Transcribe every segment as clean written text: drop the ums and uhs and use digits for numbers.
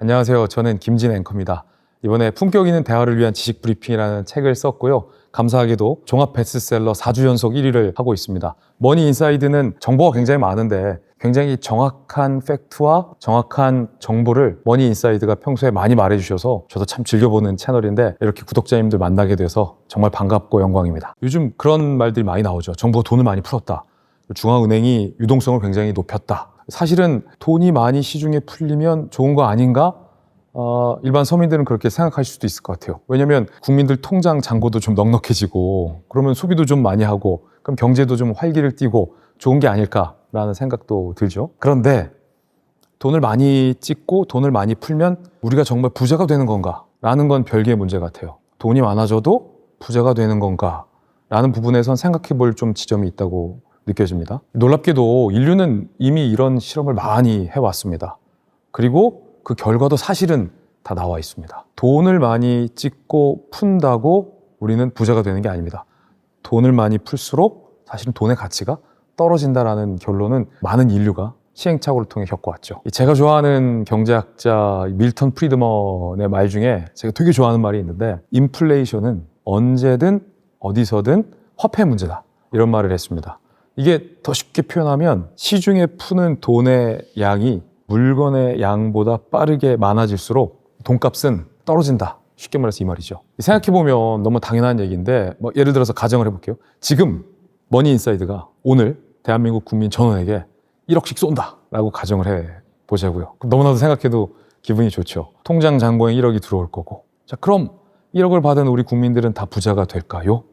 안녕하세요. 저는 김진 앵커입니다. 이번에 품격 있는 대화를 위한 지식 브리핑이라는 책을 썼고요. 감사하게도 종합 베스트셀러 4주 연속 1위를 하고 있습니다. 머니 인사이드는 정보가 굉장히 많은데 굉장히 정확한 팩트와 정확한 정보를 머니 인사이드가 평소에 많이 말해주셔서 저도 참 즐겨보는 채널인데 이렇게 구독자님들 만나게 돼서 정말 반갑고 영광입니다. 요즘 그런 말들이 많이 나오죠. 정부가 돈을 많이 풀었다. 중앙은행이 유동성을 굉장히 높였다. 사실은 돈이 많이 시중에 풀리면 좋은 거 아닌가? 일반 서민들은 그렇게 생각할 수도 있을 것 같아요. 왜냐하면 국민들 통장 잔고도 좀 넉넉해지고 그러면 소비도 좀 많이 하고 그럼 경제도 좀 활기를 띠고 좋은 게 아닐까라는 생각도 들죠. 그런데 돈을 많이 찍고 돈을 많이 풀면 우리가 정말 부자가 되는 건가? 라는 건 별개의 문제 같아요. 돈이 많아져도 부자가 되는 건가? 라는 부분에선 생각해 볼 좀 지점이 있다고 느껴집니다. 놀랍게도 인류는 이미 이런 실험을 많이 해왔습니다. 그리고 그 결과도 사실은 다 나와 있습니다. 돈을 많이 찍고 푼다고 우리는 부자가 되는 게 아닙니다. 돈을 많이 풀수록 사실은 돈의 가치가 떨어진다라는 결론은 많은 인류가 시행착오를 통해 겪어왔죠. 제가 좋아하는 경제학자 밀턴 프리드먼의 말 중에 제가 되게 좋아하는 말이 있는데 인플레이션은 언제든 어디서든 화폐 문제다. 이런 말을 했습니다. 이게 더 쉽게 표현하면 시중에 푸는 돈의 양이 물건의 양보다 빠르게 많아질수록 돈값은 떨어진다. 쉽게 말해서 이 말이죠. 생각해보면 너무 당연한 얘기인데 예를 들어서 가정을 해볼게요. 지금 머니인사이드가 오늘 대한민국 국민 전원에게 1억씩 쏜다 라고 가정을 해보자고요. 너무나도 생각해도 기분이 좋죠. 통장 잔고에 1억이 들어올 거고. 자, 그럼 1억을 받은 우리 국민들은 다 부자가 될까요?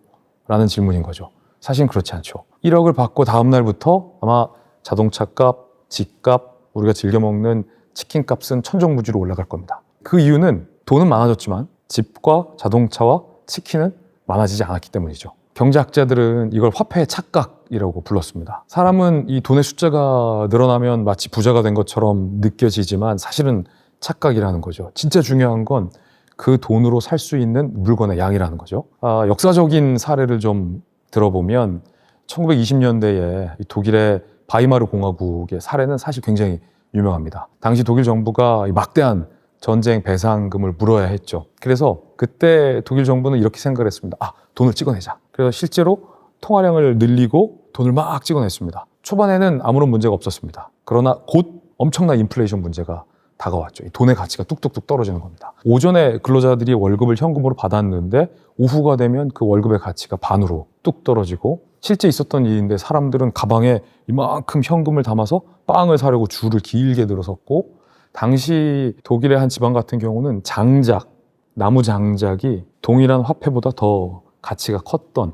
라는 질문인 거죠. 사실 그렇지 않죠. 1억을 받고 다음 날부터 아마 자동차 값, 집값, 우리가 즐겨 먹는 치킨 값은 천정부지로 올라갈 겁니다. 그 이유는 돈은 많아졌지만 집과 자동차와 치킨은 많아지지 않았기 때문이죠. 경제학자들은 이걸 화폐의 착각이라고 불렀습니다. 사람은 이 돈의 숫자가 늘어나면 마치 부자가 된 것처럼 느껴지지만 사실은 착각이라는 거죠. 진짜 중요한 건 그 돈으로 살 수 있는 물건의 양이라는 거죠. 역사적인 사례를 좀 들어보면 1920년대에 독일의 바이마르 공화국의 사례는 사실 굉장히 유명합니다. 당시 독일 정부가 막대한 전쟁 배상금을 물어야 했죠. 그래서 그때 독일 정부는 이렇게 생각을 했습니다. 돈을 찍어내자. 그래서 실제로 통화량을 늘리고 돈을 막 찍어냈습니다. 초반에는 아무런 문제가 없었습니다. 그러나 곧 엄청난 인플레이션 문제가 다가왔죠. 돈의 가치가 뚝뚝뚝 떨어지는 겁니다. 오전에 근로자들이 월급을 현금으로 받았는데 오후가 되면 그 월급의 가치가 반으로 뚝 떨어지고 실제 있었던 일인데 사람들은 가방에 이만큼 현금을 담아서 빵을 사려고 줄을 길게 들어섰고 당시 독일의 한 지방 같은 경우는 장작, 나무 장작이 동일한 화폐보다 더 가치가 컸던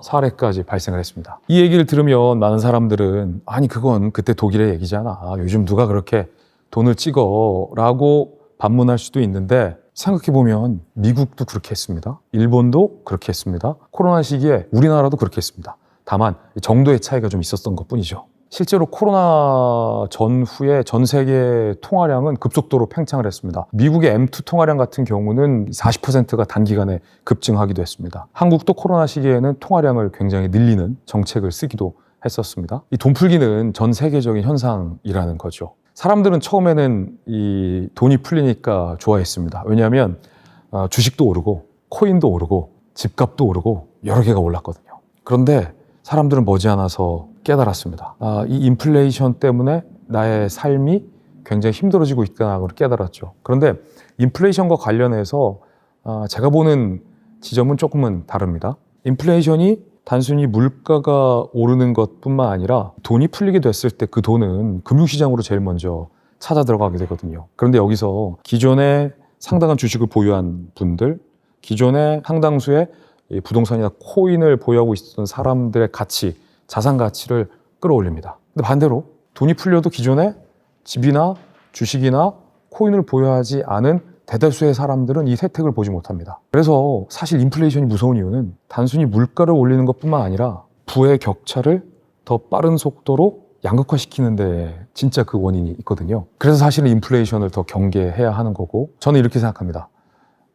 사례까지 발생을 했습니다. 이 얘기를 들으면 많은 사람들은 아니 그건 그때 독일의 얘기잖아. 요즘 누가 그렇게 돈을 찍어 라고 반문할 수도 있는데 생각해보면 미국도 그렇게 했습니다. 일본도 그렇게 했습니다. 코로나 시기에 우리나라도 그렇게 했습니다. 다만 정도의 차이가 좀 있었던 것뿐이죠. 실제로 코로나 전후에 전 세계 통화량은 급속도로 팽창을 했습니다. 미국의 M2 통화량 같은 경우는 40%가 단기간에 급증하기도 했습니다. 한국도 코로나 시기에는 통화량을 굉장히 늘리는 정책을 쓰기도 했었습니다. 이 돈 풀기는 전 세계적인 현상이라는 거죠. 사람들은 처음에는 이 돈이 풀리니까 좋아했습니다. 왜냐하면 주식도 오르고 코인도 오르고 집값도 오르고 여러 개가 올랐거든요. 그런데 사람들은 머지않아서 깨달았습니다. 이 인플레이션 때문에 나의 삶이 굉장히 힘들어지고 있다는 걸 깨달았죠. 그런데 인플레이션과 관련해서 제가 보는 지점은 조금은 다릅니다. 인플레이션이 단순히 물가가 오르는 것뿐만 아니라 돈이 풀리게 됐을 때 그 돈은 금융시장으로 제일 먼저 찾아 들어가게 되거든요. 그런데 여기서 기존에 상당한 주식을 보유한 분들, 기존에 상당수의 부동산이나 코인을 보유하고 있었던 사람들의 가치, 자산 가치를 끌어올립니다. 근데 반대로 돈이 풀려도 기존에 집이나 주식이나 코인을 보유하지 않은 대다수의 사람들은 이 혜택을 보지 못합니다. 그래서 사실 인플레이션이 무서운 이유는 단순히 물가를 올리는 것뿐만 아니라 부의 격차를 더 빠른 속도로 양극화시키는 데 진짜 그 원인이 있거든요. 그래서 사실은 인플레이션을 더 경계해야 하는 거고 저는 이렇게 생각합니다.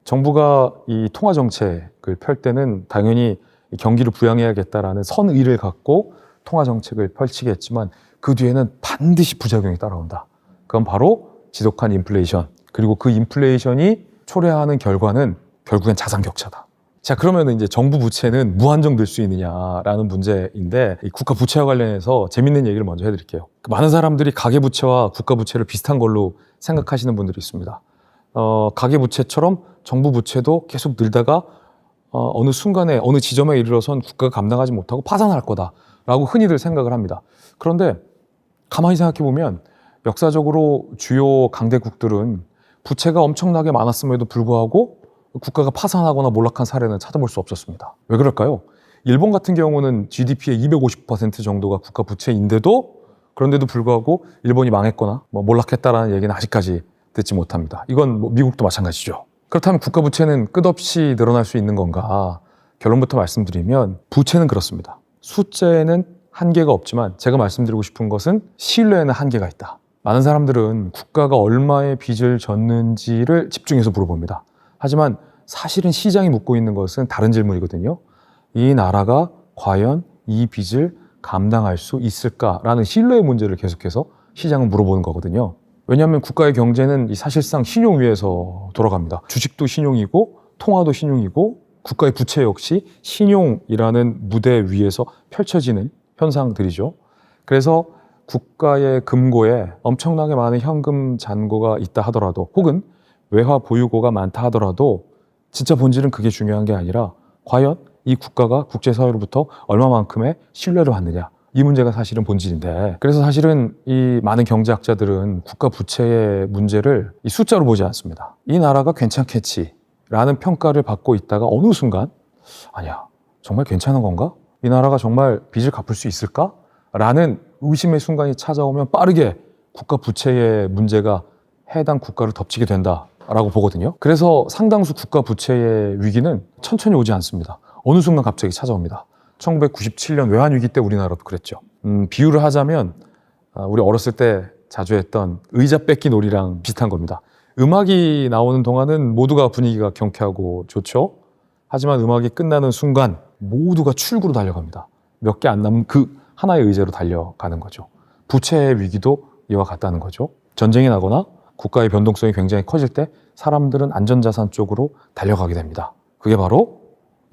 정부가 이 통화 정책을 펼 때는 당연히 경기를 부양해야겠다라는 선의를 갖고 통화 정책을 펼치겠지만 그 뒤에는 반드시 부작용이 따라온다. 그건 바로 지독한 인플레이션, 그리고 그 인플레이션이 초래하는 결과는 결국엔 자산 격차다. 자, 그러면 이제 정부 부채는 무한정 늘 수 있느냐라는 문제인데, 이 국가 부채와 관련해서 재밌는 얘기를 먼저 해드릴게요. 많은 사람들이 가계 부채와 국가 부채를 비슷한 걸로 생각하시는 분들이 있습니다. 가계 부채처럼 정부 부채도 계속 늘다가 어느 순간에 어느 지점에 이르러선 국가가 감당하지 못하고 파산할 거다라고 흔히들 생각을 합니다. 그런데 가만히 생각해 보면 역사적으로 주요 강대국들은 부채가 엄청나게 많았음에도 불구하고 국가가 파산하거나 몰락한 사례는 찾아볼 수 없었습니다. 왜 그럴까요? 일본 같은 경우는 GDP의 250% 정도가 국가 부채인데도, 그런데도 불구하고 일본이 망했거나 몰락했다라는 얘기는 아직까지 듣지 못합니다. 이건 미국도 마찬가지죠. 그렇다면 국가 부채는 끝없이 늘어날 수 있는 건가? 결론부터 말씀드리면 부채는 그렇습니다. 숫자에는 한계가 없지만 제가 말씀드리고 싶은 것은 신뢰에는 한계가 있다. 많은 사람들은 국가가 얼마의 빚을 졌는지를 집중해서 물어봅니다. 하지만 사실은 시장이 묻고 있는 것은 다른 질문이거든요. 이 나라가 과연 이 빚을 감당할 수 있을까라는 신뢰의 문제를 계속해서 시장은 물어보는 거거든요. 왜냐하면 국가의 경제는 사실상 신용 위에서 돌아갑니다. 주식도 신용이고 통화도 신용이고 국가의 부채 역시 신용이라는 무대 위에서 펼쳐지는 현상들이죠. 그래서 국가의 금고에 엄청나게 많은 현금 잔고가 있다 하더라도, 혹은 외화 보유고가 많다 하더라도 진짜 본질은 그게 중요한 게 아니라 과연 이 국가가 국제사회로부터 얼마만큼의 신뢰를 받느냐, 이 문제가 사실은 본질인데, 그래서 사실은 이 많은 경제학자들은 국가 부채의 문제를 이 숫자로 보지 않습니다. 이 나라가 괜찮겠지라는 평가를 받고 있다가 어느 순간 아니야, 정말 괜찮은 건가? 이 나라가 정말 빚을 갚을 수 있을까? 라는 의심의 순간이 찾아오면 빠르게 국가 부채의 문제가 해당 국가를 덮치게 된다라고 보거든요. 그래서 상당수 국가 부채의 위기는 천천히 오지 않습니다. 어느 순간 갑자기 찾아옵니다. 1997년 외환위기 때 우리나라도 그랬죠. 비유를 하자면 우리 어렸을 때 자주 했던 의자 뺏기 놀이랑 비슷한 겁니다. 음악이 나오는 동안은 모두가 분위기가 경쾌하고 좋죠. 하지만 음악이 끝나는 순간 모두가 출구로 달려갑니다. 몇 개 안 남은 그 하나의 의자로 달려가는 거죠. 부채의 위기도 이와 같다는 거죠. 전쟁이 나거나 국가의 변동성이 굉장히 커질 때 사람들은 안전자산 쪽으로 달려가게 됩니다. 그게 바로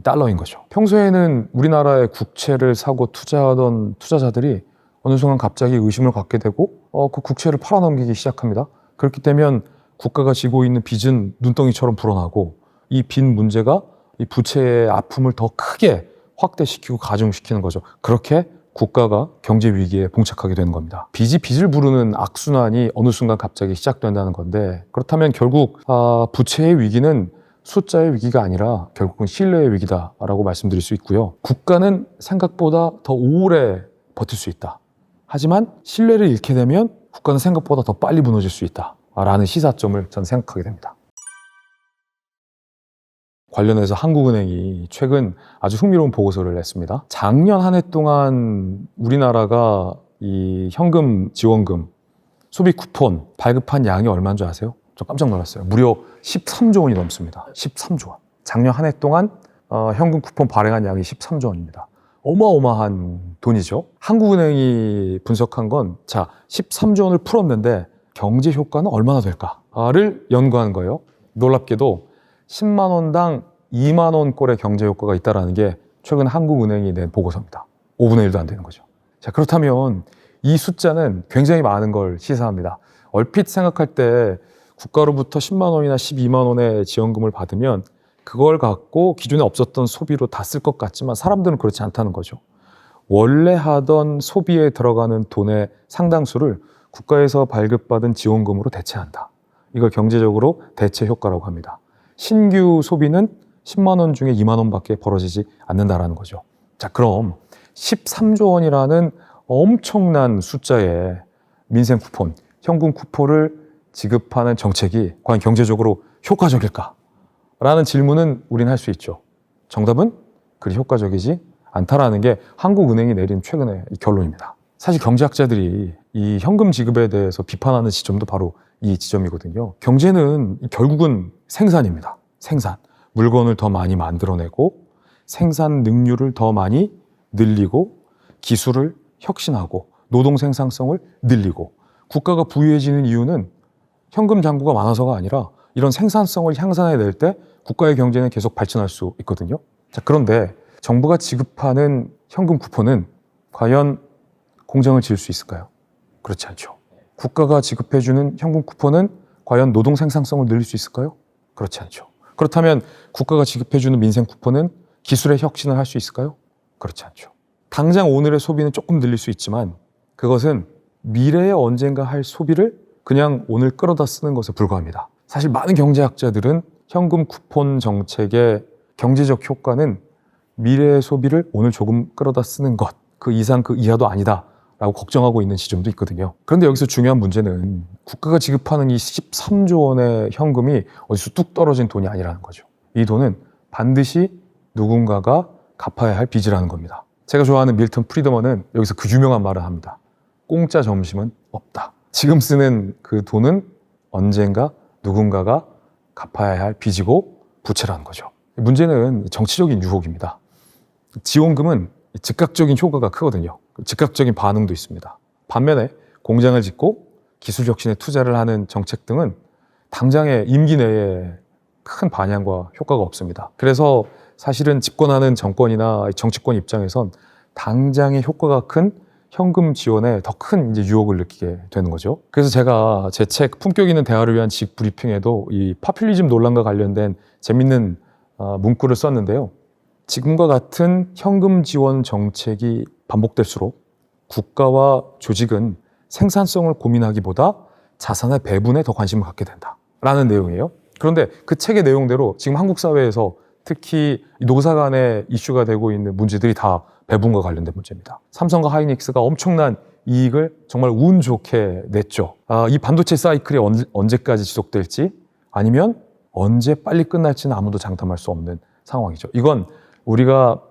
달러인 거죠. 평소에는 우리나라의 국채를 사고 투자하던 투자자들이 어느 순간 갑자기 의심을 갖게 되고 그 국채를 팔아넘기기 시작합니다. 그렇기 때문에 국가가 지고 있는 빚은 눈덩이처럼 불어나고 이 빚 문제가 이 부채의 아픔을 더 크게 확대시키고 가중시키는 거죠. 그렇게 국가가 경제 위기에 봉착하게 되는 겁니다. 빚이 빚을 부르는 악순환이 어느 순간 갑자기 시작된다는 건데, 그렇다면 결국 부채의 위기는 숫자의 위기가 아니라 결국은 신뢰의 위기다라고 말씀드릴 수 있고요. 국가는 생각보다 더 오래 버틸 수 있다. 하지만 신뢰를 잃게 되면 국가는 생각보다 더 빨리 무너질 수 있다라는 시사점을 저는 생각하게 됩니다. 관련해서 한국은행이 최근 아주 흥미로운 보고서를 냈습니다. 작년 한 해 동안 우리나라가 이 현금 지원금, 소비 쿠폰 발급한 양이 얼마인 줄 아세요? 저 깜짝 놀랐어요. 무려 13조 원이 넘습니다. 13조 원. 작년 한 해 동안 현금 쿠폰 발행한 양이 13조 원입니다. 어마어마한 돈이죠. 한국은행이 분석한 건, 자, 13조 원을 풀었는데 경제 효과는 얼마나 될까를 연구한 거예요. 놀랍게도 10만 원당 2만 원 꼴의 경제 효과가 있다는 게 최근 한국은행이 낸 보고서입니다. 5분의 1도 안 되는 거죠. 자, 그렇다면 이 숫자는 굉장히 많은 걸 시사합니다. 얼핏 생각할 때 국가로부터 10만 원이나 12만 원의 지원금을 받으면 그걸 갖고 기존에 없었던 소비로 다 쓸 것 같지만 사람들은 그렇지 않다는 거죠. 원래 하던 소비에 들어가는 돈의 상당수를 국가에서 발급받은 지원금으로 대체한다. 이걸 경제적으로 대체 효과라고 합니다. 신규 소비는 10만 원 중에 2만 원밖에 벌어지지 않는다라는 거죠. 자, 그럼 13조 원이라는 엄청난 숫자의 민생 쿠폰, 현금 쿠폰을 지급하는 정책이 과연 경제적으로 효과적일까? 라는 질문은 우리는 할 수 있죠. 정답은 그리 효과적이지 않다라는 게 한국은행이 내린 최근의 결론입니다. 사실 경제학자들이 이 현금 지급에 대해서 비판하는 지점도 바로 이 지점이거든요. 경제는 결국은 생산입니다. 생산. 물건을 더 많이 만들어내고 생산 능률을 더 많이 늘리고 기술을 혁신하고 노동 생산성을 늘리고 국가가 부유해지는 이유는 현금 잔고가 많아서가 아니라 이런 생산성을 향상해낼 때 국가의 경제는 계속 발전할 수 있거든요. 자, 그런데 정부가 지급하는 현금 쿠폰은 과연 공장을 지을 수 있을까요? 그렇지 않죠. 국가가 지급해주는 현금 쿠폰은 과연 노동 생산성을 늘릴 수 있을까요? 그렇지 않죠. 그렇다면 국가가 지급해주는 민생 쿠폰은 기술의 혁신을 할 수 있을까요? 그렇지 않죠. 당장 오늘의 소비는 조금 늘릴 수 있지만 그것은 미래에 언젠가 할 소비를 그냥 오늘 끌어다 쓰는 것에 불과합니다. 사실 많은 경제학자들은 현금 쿠폰 정책의 경제적 효과는 미래의 소비를 오늘 조금 끌어다 쓰는 것, 그 이상 그 이하도 아니다 라고 걱정하고 있는 지점도 있거든요. 그런데 여기서 중요한 문제는 국가가 지급하는 이 13조 원의 현금이 어디서 뚝 떨어진 돈이 아니라는 거죠. 이 돈은 반드시 누군가가 갚아야 할 빚이라는 겁니다. 제가 좋아하는 밀턴 프리드먼은 여기서 그 유명한 말을 합니다. 공짜 점심은 없다. 지금 쓰는 그 돈은 언젠가 누군가가 갚아야 할 빚이고 부채라는 거죠. 문제는 정치적인 유혹입니다. 지원금은 즉각적인 효과가 크거든요. 즉각적인 반응도 있습니다. 반면에 공장을 짓고 기술 혁신에 투자를 하는 정책 등은 당장의 임기 내에 큰 반향과 효과가 없습니다. 그래서 사실은 집권하는 정권이나 정치권 입장에선 당장의 효과가 큰 현금 지원에 더 큰 이제 유혹을 느끼게 되는 거죠. 그래서 제가 제 책 품격 있는 대화를 위한 지식 브리핑에도 이 파퓰리즘 논란과 관련된 재밌는 문구를 썼는데요. 지금과 같은 현금 지원 정책이 반복될수록 국가와 조직은 생산성을 고민하기보다 자산의 배분에 더 관심을 갖게 된다라는 내용이에요. 그런데 그 책의 내용대로 지금 한국 사회에서 특히 노사 간의 이슈가 되고 있는 문제들이 다 배분과 관련된 문제입니다. 삼성과 하이닉스가 엄청난 이익을 정말 운 좋게 냈죠. 이 반도체 사이클이 언제까지 지속될지 아니면 언제 빨리 끝날지는 아무도 장담할 수 없는 상황이죠. 이건 우리가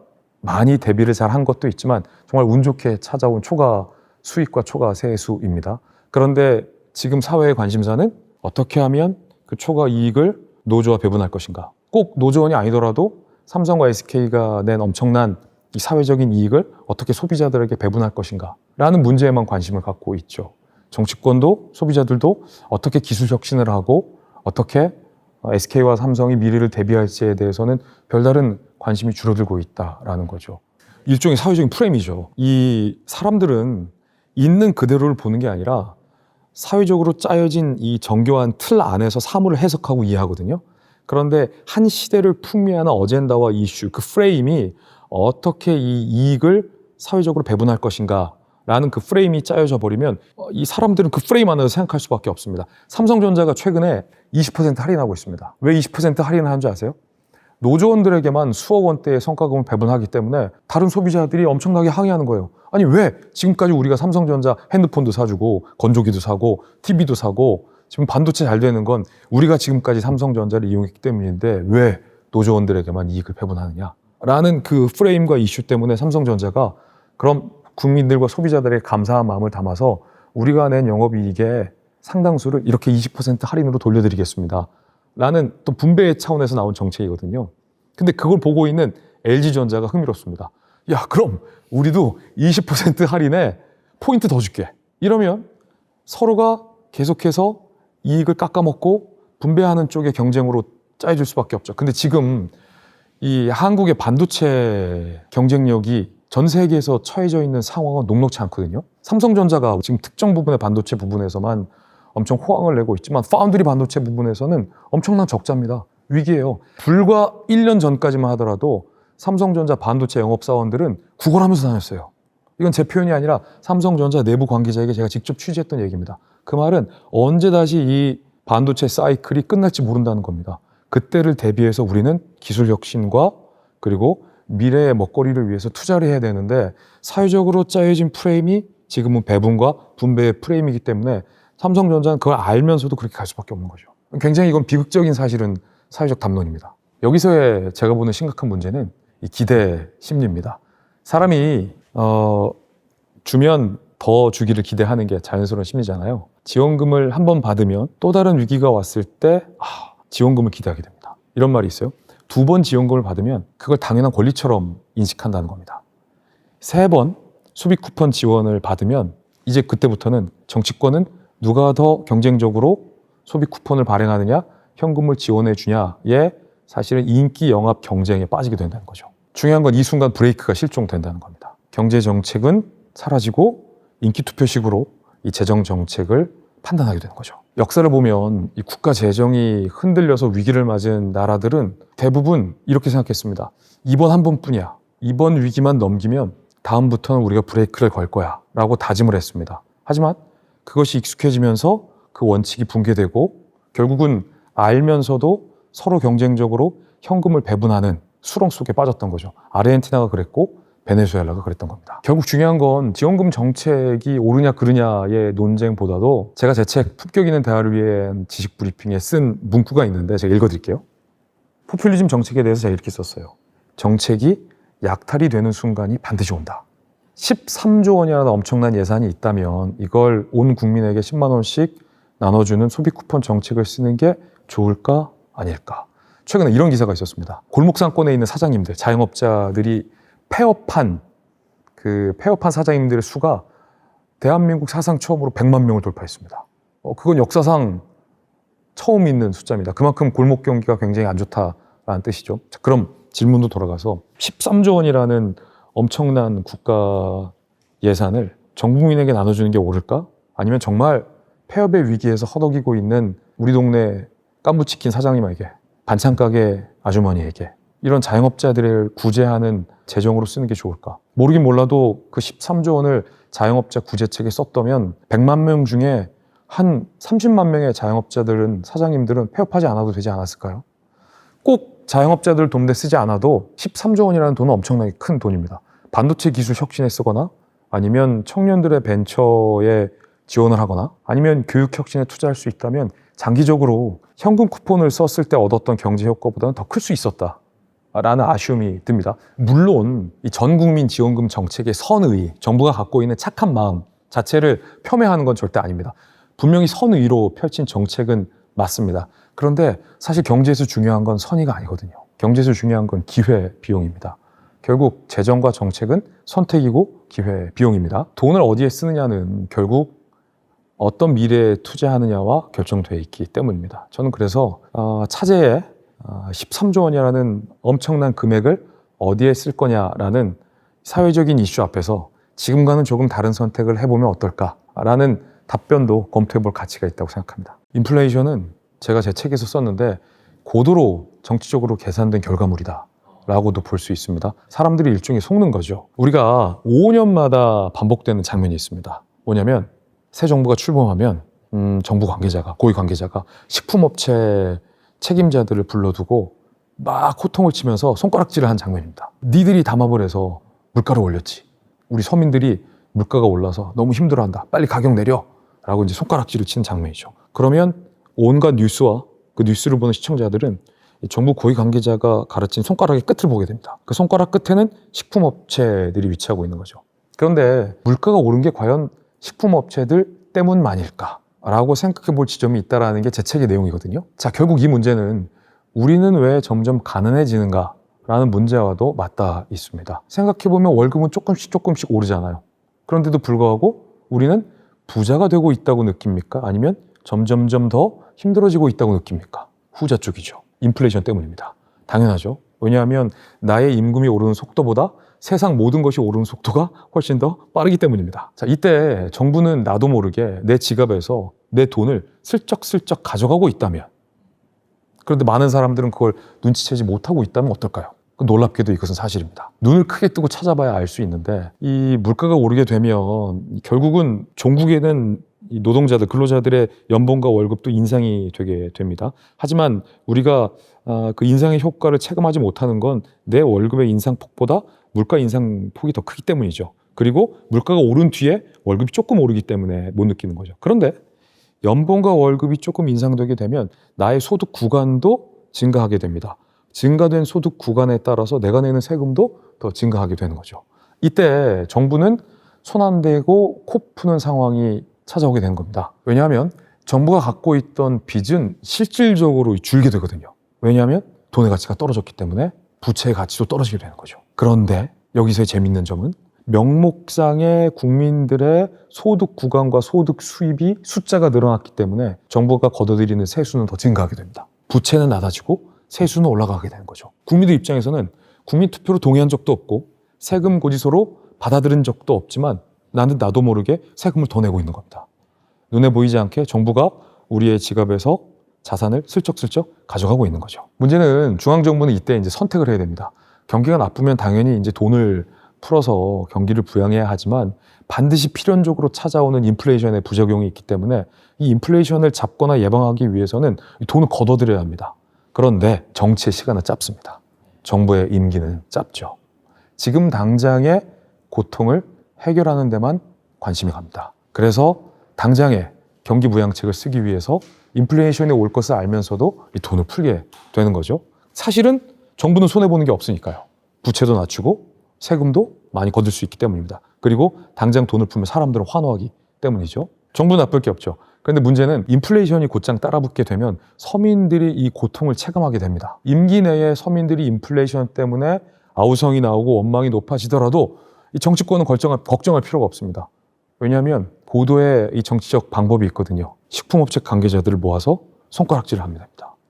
많이 대비를 잘 한 것도 있지만 정말 운 좋게 찾아온 초과 수익과 초과 세수입니다. 그런데 지금 사회의 관심사는 어떻게 하면 그 초과 이익을 노조와 배분할 것인가. 꼭 노조원이 아니더라도 삼성과 SK가 낸 엄청난 이 사회적인 이익을 어떻게 소비자들에게 배분할 것인가 라는 문제에만 관심을 갖고 있죠. 정치권도 소비자들도 어떻게 기술 혁신을 하고 어떻게 SK와 삼성이 미래를 대비할지에 대해서는 별다른 관심이 줄어들고 있다라는 거죠. 일종의 사회적인 프레임이죠. 이 사람들은 있는 그대로를 보는 게 아니라 사회적으로 짜여진 이 정교한 틀 안에서 사물을 해석하고 이해하거든요. 그런데 한 시대를 풍미하는 어젠다와 이슈, 그 프레임이 어떻게 이 이익을 사회적으로 배분할 것인가 라는 그 프레임이 짜여져 버리면 이 사람들은 그 프레임 안에서 생각할 수밖에 없습니다. 삼성전자가 최근에 20% 할인하고 있습니다. 왜 20% 할인을 하는 줄 아세요? 노조원들에게만 수억 원대의 성과금을 배분하기 때문에 다른 소비자들이 엄청나게 항의하는 거예요. 아니 왜 지금까지 우리가 삼성전자 핸드폰도 사주고 건조기도 사고 TV도 사고 지금 반도체 잘 되는 건 우리가 지금까지 삼성전자를 이용했기 때문인데 왜 노조원들에게만 이익을 배분하느냐 라는 그 프레임과 이슈 때문에 삼성전자가 그럼 국민들과 소비자들의 감사한 마음을 담아서 우리가 낸 영업이익의 상당수를 이렇게 20% 할인으로 돌려드리겠습니다 라는 또 분배의 차원에서 나온 정책이거든요. 근데 그걸 보고 있는 LG전자가 흥미롭습니다. 야, 그럼 우리도 20% 할인에 포인트 더 줄게. 이러면 서로가 계속해서 이익을 깎아먹고 분배하는 쪽의 경쟁으로 짜여질 수밖에 없죠. 근데 지금 이 한국의 반도체 경쟁력이 전 세계에서 처해져 있는 상황은 녹록지 않거든요. 삼성전자가 지금 특정 부분의 반도체 부분에서만 엄청 호황을 내고 있지만 파운드리 반도체 부분에서는 엄청난 적자입니다. 위기예요. 불과 1년 전까지만 하더라도 삼성전자 반도체 영업사원들은 구걸하면서 다녔어요. 이건 제 표현이 아니라 삼성전자 내부 관계자에게 제가 직접 취재했던 얘기입니다. 그 말은 언제 다시 이 반도체 사이클이 끝날지 모른다는 겁니다. 그때를 대비해서 우리는 기술 혁신과 그리고 미래의 먹거리를 위해서 투자를 해야 되는데 사회적으로 짜여진 프레임이 지금은 배분과 분배의 프레임이기 때문에 삼성전자는 그걸 알면서도 그렇게 갈 수밖에 없는 거죠. 굉장히 이건 비극적인 사실은 사회적 담론입니다. 여기서의 제가 보는 심각한 문제는 이 기대 심리입니다. 사람이 주면 더 주기를 기대하는 게 자연스러운 심리잖아요. 지원금을 한 번 받으면 또 다른 위기가 왔을 때 지원금을 기대하게 됩니다. 이런 말이 있어요. 2번 지원금을 받으면 그걸 당연한 권리처럼 인식한다는 겁니다. 3번 소비 쿠폰 지원을 받으면 이제 그때부터는 정치권은 누가 더 경쟁적으로 소비 쿠폰을 발행하느냐, 현금을 지원해 주냐에 사실은 인기 영합 경쟁에 빠지게 된다는 거죠. 중요한 건 이 순간 브레이크가 실종된다는 겁니다. 경제 정책은 사라지고 인기 투표식으로 이 재정 정책을 판단하게 되는 거죠. 역사를 보면 이 국가 재정이 흔들려서 위기를 맞은 나라들은 대부분 이렇게 생각했습니다. 이번 한 번뿐이야. 이번 위기만 넘기면 다음부터는 우리가 브레이크를 걸 거야 라고 다짐을 했습니다. 하지만 그것이 익숙해지면서 그 원칙이 붕괴되고 결국은 알면서도 서로 경쟁적으로 현금을 배분하는 수렁 속에 빠졌던 거죠. 아르헨티나가 그랬고 베네수엘라가 그랬던 겁니다. 결국 중요한 건 지원금 정책이 옳으냐 그르냐의 논쟁보다도 제가 제 책 품격 있는 대화를 위한 지식 브리핑에 쓴 문구가 있는데 제가 읽어드릴게요. 포퓰리즘 정책에 대해서 제가 이렇게 썼어요. 정책이 약탈이 되는 순간이 반드시 온다. 13조 원이라는 엄청난 예산이 있다면 이걸 온 국민에게 10만 원씩 나눠주는 소비 쿠폰 정책을 쓰는 게 좋을까 아닐까. 최근에 이런 기사가 있었습니다. 골목상권에 있는 사장님들, 자영업자들이 폐업한 사장님들의 수가 대한민국 사상 처음으로 100만 명을 돌파했습니다. 그건 역사상 처음 있는 숫자입니다. 그만큼 골목 경기가 굉장히 안 좋다라는 뜻이죠. 자, 그럼 질문도 돌아가서 13조 원이라는 엄청난 국가 예산을 전 국민에게 나눠주는 게 옳을까? 아니면 정말 폐업의 위기에서 허덕이고 있는 우리 동네 깐부치킨 사장님에게, 반찬 가게 아주머니에게 이런 자영업자들을 구제하는 재정으로 쓰는 게 좋을까? 모르긴 몰라도 그 13조 원을 자영업자 구제책에 썼다면 100만 명 중에 한 30만 명의 자영업자들은, 사장님들은 폐업하지 않아도 되지 않았을까요? 꼭 자영업자들 돕는 데 쓰지 않아도 13조 원이라는 돈은 엄청나게 큰 돈입니다. 반도체 기술 혁신에 쓰거나 아니면 청년들의 벤처에 지원을 하거나 아니면 교육 혁신에 투자할 수 있다면 장기적으로 현금 쿠폰을 썼을 때 얻었던 경제 효과보다는 더 클 수 있었다 라는 아쉬움이 듭니다. 물론 이 전국민 지원금 정책의 선의, 정부가 갖고 있는 착한 마음 자체를 폄훼하는 건 절대 아닙니다. 분명히 선의로 펼친 정책은 맞습니다. 그런데 사실 경제에서 중요한 건 선의가 아니거든요. 경제에서 중요한 건 기회 비용입니다. 결국 재정과 정책은 선택이고 기회 비용입니다. 돈을 어디에 쓰느냐는 결국 어떤 미래에 투자하느냐와 결정되어 있기 때문입니다. 저는 그래서 차제에 13조 원이라는 엄청난 금액을 어디에 쓸 거냐라는 사회적인 이슈 앞에서 지금과는 조금 다른 선택을 해보면 어떨까라는 답변도 검토해볼 가치가 있다고 생각합니다. 인플레이션은 제가 제 책에서 썼는데 고도로 정치적으로 계산된 결과물이다 라고도 볼 수 있습니다. 사람들이 일종의 속는 거죠. 우리가 5년마다 반복되는 장면이 있습니다. 뭐냐면 새 정부가 출범하면 정부 관계자가, 고위 관계자가 식품업체 책임자들을 불러두고 막 호통을 치면서 손가락질을 한 장면입니다. 니들이 담합을 해서 물가를 올렸지. 우리 서민들이 물가가 올라서 너무 힘들어한다. 빨리 가격 내려. 라고 이제 손가락질을 치는 장면이죠. 그러면 온갖 뉴스와 그 뉴스를 보는 시청자들은 정부 고위 관계자가 가르친 손가락의 끝을 보게 됩니다. 그 손가락 끝에는 식품업체들이 위치하고 있는 거죠. 그런데 물가가 오른 게 과연 식품업체들 때문만일까? 라고 생각해 볼 지점이 있다는 게 제 책의 내용이거든요. 자, 결국 이 문제는 우리는 왜 점점 가난해지는가? 라는 문제와도 맞닿아 있습니다. 생각해 보면 월급은 조금씩 오르잖아요. 그런데도 불구하고 우리는 부자가 되고 있다고 느낍니까? 아니면 점점점 더 힘들어지고 있다고 느낍니까? 후자 쪽이죠. 인플레이션 때문입니다. 당연하죠. 왜냐하면 나의 임금이 오르는 속도보다 세상 모든 것이 오르는 속도가 훨씬 더 빠르기 때문입니다. 자, 이때 정부는 나도 모르게 내 지갑에서 내 돈을 슬쩍슬쩍 가져가고 있다면, 그런데 많은 사람들은 그걸 눈치채지 못하고 있다면 어떨까요? 놀랍게도 이것은 사실입니다. 눈을 크게 뜨고 찾아봐야 알 수 있는데 이 물가가 오르게 되면 결국은 종국에는 이 노동자들, 근로자들의 연봉과 월급도 인상이 되게 됩니다. 하지만 우리가 그 인상의 효과를 체감하지 못하는 건 내 월급의 인상폭보다 물가 인상폭이 더 크기 때문이죠. 그리고 물가가 오른 뒤에 월급이 조금 오르기 때문에 못 느끼는 거죠. 그런데 연봉과 월급이 조금 인상되게 되면 나의 소득 구간도 증가하게 됩니다. 증가된 소득 구간에 따라서 내가 내는 세금도 더 증가하게 되는 거죠. 이때 정부는 손 안 대고 코 푸는 상황이 찾아오게 된 겁니다. 왜냐하면 정부가 갖고 있던 빚은 실질적으로 줄게 되거든요. 왜냐하면 돈의 가치가 떨어졌기 때문에 부채의 가치도 떨어지게 되는 거죠. 그런데 여기서의 재밌는 점은 명목상의 국민들의 소득 구간과 소득 수입이 숫자가 늘어났기 때문에 정부가 걷어들이는 세수는 더 증가하게 됩니다. 부채는 낮아지고 세수는 올라가게 되는 거죠. 국민들 입장에서는 국민투표로 동의한 적도 없고 세금 고지서로 받아들인 적도 없지만 나는 나도 모르게 세금을 더 내고 있는 겁니다. 눈에 보이지 않게 정부가 우리의 지갑에서 자산을 슬쩍슬쩍 가져가고 있는 거죠. 문제는 중앙정부는 이때 이제 선택을 해야 됩니다. 경기가 나쁘면 당연히 이제 돈을 풀어서 경기를 부양해야 하지만 반드시 필연적으로 찾아오는 인플레이션의 부작용이 있기 때문에 이 인플레이션을 잡거나 예방하기 위해서는 돈을 걷어들여야 합니다. 그런데 정치의 시간은 짧습니다. 정부의 임기는 짧죠. 지금 당장의 고통을 해결하는 데만 관심이 갑니다. 그래서 당장의 경기 부양책을 쓰기 위해서 인플레이션이 올 것을 알면서도 이 돈을 풀게 되는 거죠. 사실은 정부는 손해보는 게 없으니까요. 부채도 낮추고 세금도 많이 거둘 수 있기 때문입니다. 그리고 당장 돈을 풀면 사람들은 환호하기 때문이죠. 정부는 나쁠 게 없죠. 그런데 문제는 인플레이션이 곧장 따라붙게 되면 서민들이 이 고통을 체감하게 됩니다. 임기 내에 서민들이 인플레이션 때문에 아우성이 나오고 원망이 높아지더라도 이 정치권은 걱정할 필요가 없습니다. 왜냐하면 고도의 이 정치적 방법이 있거든요. 식품업체 관계자들을 모아서 손가락질을 합니다.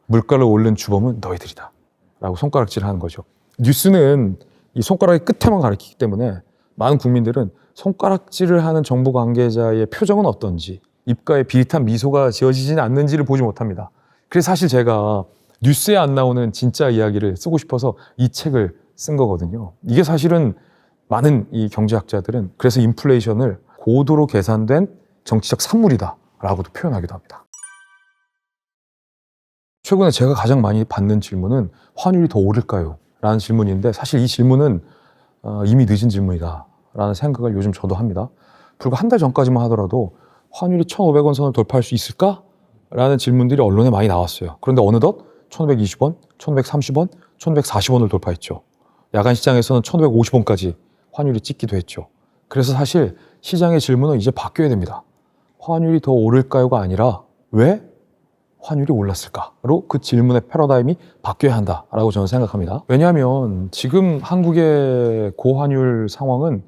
물가를 오른 주범은 너희들이다 라고 손가락질을 하는 거죠. 뉴스는 이 손가락의 끝에만 가리키기 때문에 많은 국민들은 손가락질을 하는 정부 관계자의 표정은 어떤지, 입가에 비릿한 미소가 지어지지는 않는지를 보지 못합니다. 그래서 사실 제가 뉴스에 안 나오는 진짜 이야기를 쓰고 싶어서 이 책을 쓴 거거든요. 이게 사실은 많은 이 경제학자들은 그래서 인플레이션을 고도로 계산된 정치적 산물이다 라고도 표현하기도 합니다. 최근에 제가 가장 많이 받는 질문은 환율이 더 오를까요? 라는 질문인데 사실 이 질문은 이미 늦은 질문이다 라는 생각을 요즘 저도 합니다. 불과 한 달 전까지만 하더라도 환율이 1,500원 선을 돌파할 수 있을까? 라는 질문들이 언론에 많이 나왔어요. 그런데 어느덧 1,120원, 1,130원, 1,140원을 돌파했죠. 야간 시장에서는 1,550원까지 환율이 찍기도 했죠. 그래서 사실 시장의 질문은 이제 바뀌어야 됩니다. 환율이 더 오를까요가 아니라 왜 환율이 올랐을까로 그 질문의 패러다임이 바뀌어야 한다라고 저는 생각합니다. 왜냐하면 지금 한국의 고환율 상황은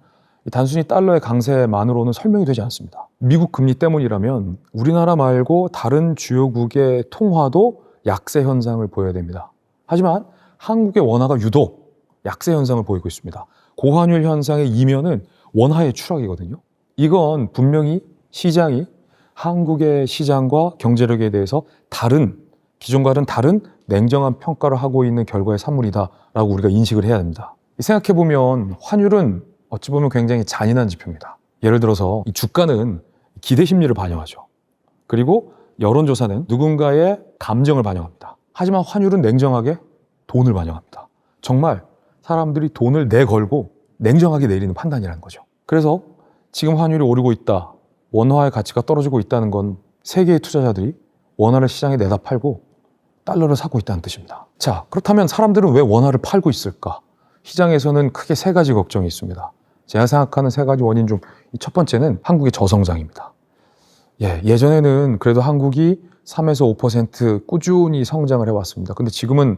단순히 달러의 강세만으로는 설명이 되지 않습니다. 미국 금리 때문이라면 우리나라 말고 다른 주요국의 통화도 약세 현상을 보여야 됩니다. 하지만 한국의 원화가 유독 약세 현상을 보이고 있습니다. 고환율 현상의 이면은 원화의 추락이거든요. 이건 분명히 시장이 한국의 시장과 경제력에 대해서 기존과는 다른 냉정한 평가를 하고 있는 결과의 산물이다라고 우리가 인식을 해야 됩니다. 생각해보면 환율은 어찌 보면 굉장히 잔인한 지표입니다. 예를 들어서 이 주가는 기대 심리를 반영하죠. 그리고 여론조사는 누군가의 감정을 반영합니다. 하지만 환율은 냉정하게 돈을 반영합니다. 정말 사람들이 돈을 내걸고 냉정하게 내리는 판단이라는 거죠. 그래서 지금 환율이 오르고 있다, 원화의 가치가 떨어지고 있다는 건 세계의 투자자들이 원화를 시장에 내다 팔고 달러를 사고 있다는 뜻입니다. 자, 그렇다면 사람들은 왜 원화를 팔고 있을까? 시장에서는 크게 세 가지 걱정이 있습니다. 제가 생각하는 세 가지 원인 중 첫 번째는 한국의 저성장입니다. 예전에는 그래도 한국이 3에서 5% 꾸준히 성장을 해왔습니다. 근데 지금은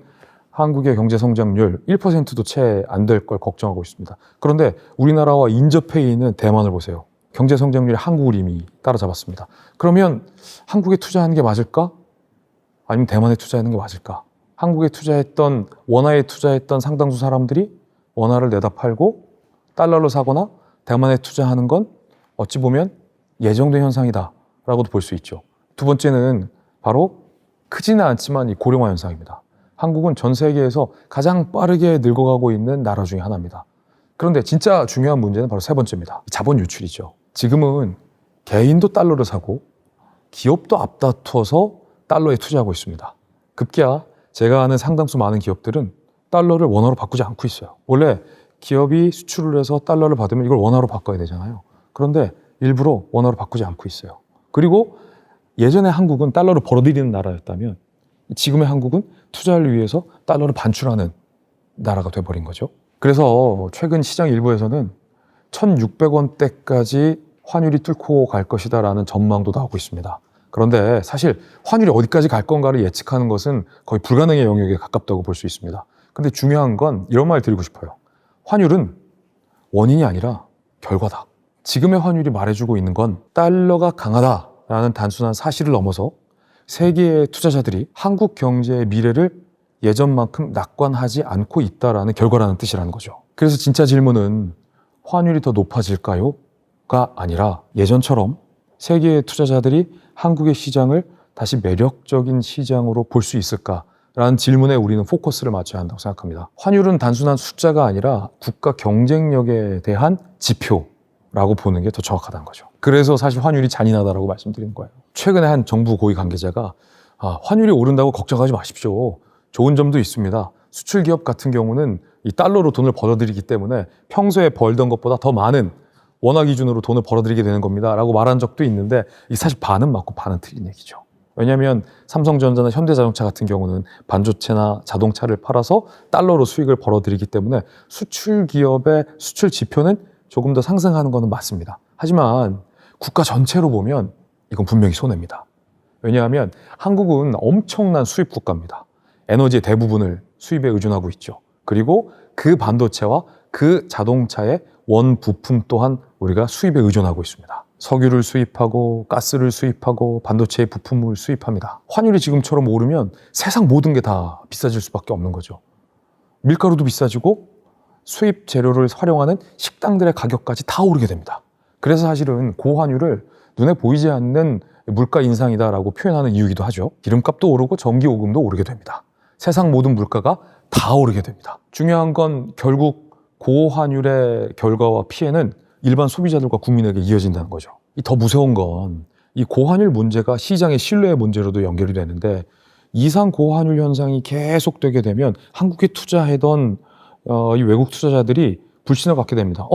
한국의 경제 성장률 1%도 채 안 될 걸 걱정하고 있습니다. 그런데 우리나라와 인접해 있는 대만을 보세요. 경제 성장률이 한국을 이미 따라잡았습니다. 그러면 한국에 투자하는 게 맞을까? 아니면 대만에 투자하는 게 맞을까? 한국에 투자했던, 원화에 투자했던 상당수 사람들이 원화를 내다 팔고 달러로 사거나 대만에 투자하는 건 어찌 보면 예정된 현상이다 라고도 볼 수 있죠. 두 번째는 바로 크지는 않지만 이 고령화 현상입니다. 한국은 전 세계에서 가장 빠르게 늙어가고 있는 나라 중에 하나입니다. 그런데 진짜 중요한 문제는 바로 세 번째입니다. 자본 유출이죠. 지금은 개인도 달러를 사고 기업도 앞다투어서 달러에 투자하고 있습니다. 급기야 제가 아는 상당수 많은 기업들은 달러를 원화로 바꾸지 않고 있어요. 원래 기업이 수출을 해서 달러를 받으면 이걸 원화로 바꿔야 되잖아요. 그런데 일부러 원화로 바꾸지 않고 있어요. 그리고 예전에 한국은 달러를 벌어들이는 나라였다면 지금의 한국은 투자를 위해서 달러를 반출하는 나라가 돼버린 거죠. 그래서 최근 시장 일부에서는 1,600원대까지 환율이 뚫고 갈 것이다라는 전망도 나오고 있습니다. 그런데 사실 환율이 어디까지 갈 건가를 예측하는 것은 거의 불가능의 영역에 가깝다고 볼 수 있습니다. 근데 중요한 건 이런 말 드리고 싶어요. 환율은 원인이 아니라 결과다. 지금의 환율이 말해주고 있는 건 달러가 강하다라는 단순한 사실을 넘어서 세계의 투자자들이 한국 경제의 미래를 예전만큼 낙관하지 않고 있다라는 결과라는 뜻이라는 거죠. 그래서 진짜 질문은 환율이 더 높아질까요? 가 아니라 예전처럼 세계의 투자자들이 한국의 시장을 다시 매력적인 시장으로 볼 수 있을까라는 질문에 우리는 포커스를 맞춰야 한다고 생각합니다. 환율은 단순한 숫자가 아니라 국가 경쟁력에 대한 지표라고 보는 게 더 정확하다는 거죠. 그래서 사실 환율이 잔인하다고 말씀드리는 거예요. 최근에 한 정부 고위 관계자가 환율이 오른다고 걱정하지 마십시오. 좋은 점도 있습니다. 수출 기업 같은 경우는 이 달러로 돈을 벌어들이기 때문에 평소에 벌던 것보다 더 많은 원화 기준으로 돈을 벌어들이게 되는 겁니다 라고 말한 적도 있는데 이게 사실 반은 맞고 반은 틀린 얘기죠. 왜냐하면 삼성전자나 현대자동차 같은 경우는 반도체나 자동차를 팔아서 달러로 수익을 벌어들이기 때문에 수출 기업의 수출 지표는 조금 더 상승하는 것은 맞습니다. 하지만 국가 전체로 보면 이건 분명히 손해입니다. 왜냐하면 한국은 엄청난 수입 국가입니다. 에너지의 대부분을 수입에 의존하고 있죠. 그리고 그 반도체와 그 자동차의 원 부품 또한 우리가 수입에 의존하고 있습니다. 석유를 수입하고 가스를 수입하고 반도체의 부품을 수입합니다. 환율이 지금처럼 오르면 세상 모든 게 다 비싸질 수밖에 없는 거죠. 밀가루도 비싸지고 수입 재료를 활용하는 식당들의 가격까지 다 오르게 됩니다. 그래서 사실은 고환율을 눈에 보이지 않는 물가 인상이다라고 표현하는 이유이기도 하죠. 기름값도 오르고 전기요금도 오르게 됩니다. 세상 모든 물가가 다 오르게 됩니다. 중요한 건 결국 고환율의 결과와 피해는 일반 소비자들과 국민에게 이어진다는 거죠. 더 무서운 건 이 고환율 문제가 시장의 신뢰의 문제로도 연결이 되는데 이상 고환율 현상이 계속되게 되면 한국에 투자하던 이 외국 투자자들이 불신을 갖게 됩니다.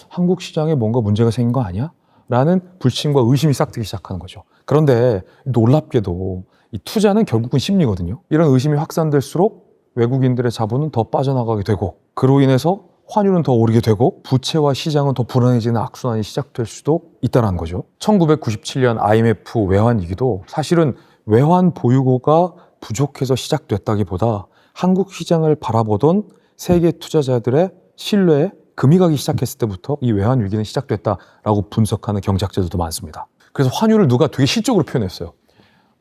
한국 시장에 뭔가 문제가 생긴 거 아니야? 라는 불신과 의심이 싹트기 시작하는 거죠. 그런데 놀랍게도 이 투자는 결국은 심리거든요. 이런 의심이 확산될수록 외국인들의 자본은 더 빠져나가게 되고 그로 인해서 환율은 더 오르게 되고 부채와 시장은 더 불안해지는 악순환이 시작될 수도 있다는 거죠. 1997년 IMF 외환위기도 사실은 외환 보유고가 부족해서 시작됐다기보다 한국 시장을 바라보던 세계 투자자들의 신뢰에 금이 가기 시작했을 때부터 이 외환위기는 시작됐다라고 분석하는 경제학자들도 많습니다. 그래서 환율을 누가 되게 시적으로 표현했어요.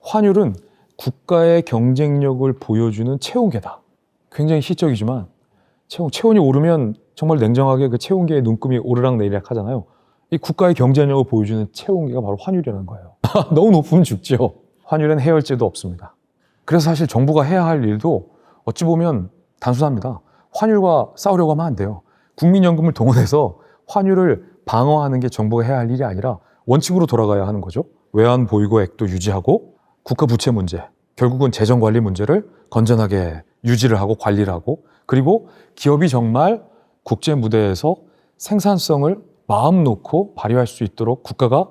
환율은 국가의 경쟁력을 보여주는 체온계다. 굉장히 시적이지만 체온이 오르면 정말 냉정하게 그 체온계의 눈금이 오르락내리락 하잖아요. 이 국가의 경쟁력을 보여주는 체온계가 바로 환율이라는 거예요. 너무 높으면 죽죠. 환율엔 해열제도 없습니다. 그래서 사실 정부가 해야 할 일도 어찌 보면 단순합니다. 환율과 싸우려고 하면 안 돼요. 국민연금을 동원해서 환율을 방어하는 게 정부가 해야 할 일이 아니라 원칙으로 돌아가야 하는 거죠. 외환 보유고액도 유지하고 국가 부채 문제, 결국은 재정 관리 문제를 건전하게 유지를 하고 관리를 하고 그리고 기업이 정말 국제 무대에서 생산성을 마음 놓고 발휘할 수 있도록 국가가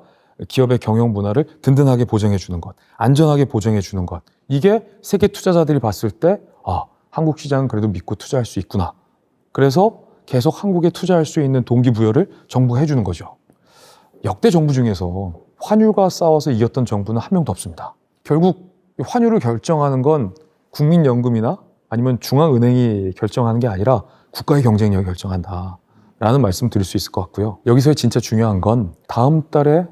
기업의 경영 문화를 든든하게 보장해 주는 것, 안전하게 보장해 주는 것. 이게 세계 투자자들이 봤을 때 한국 시장은 그래도 믿고 투자할 수 있구나. 그래서 계속 한국에 투자할 수 있는 동기부여를 정부가 해주는 거죠. 역대 정부 중에서 환율과 싸워서 이겼던 정부는 한 명도 없습니다. 결국 환율을 결정하는 건 국민연금이나 아니면 중앙은행이 결정하는 게 아니라 국가의 경쟁력이 결정한다 라는 말씀 드릴 수 있을 것 같고요. 여기서 진짜 중요한 건 다음 달에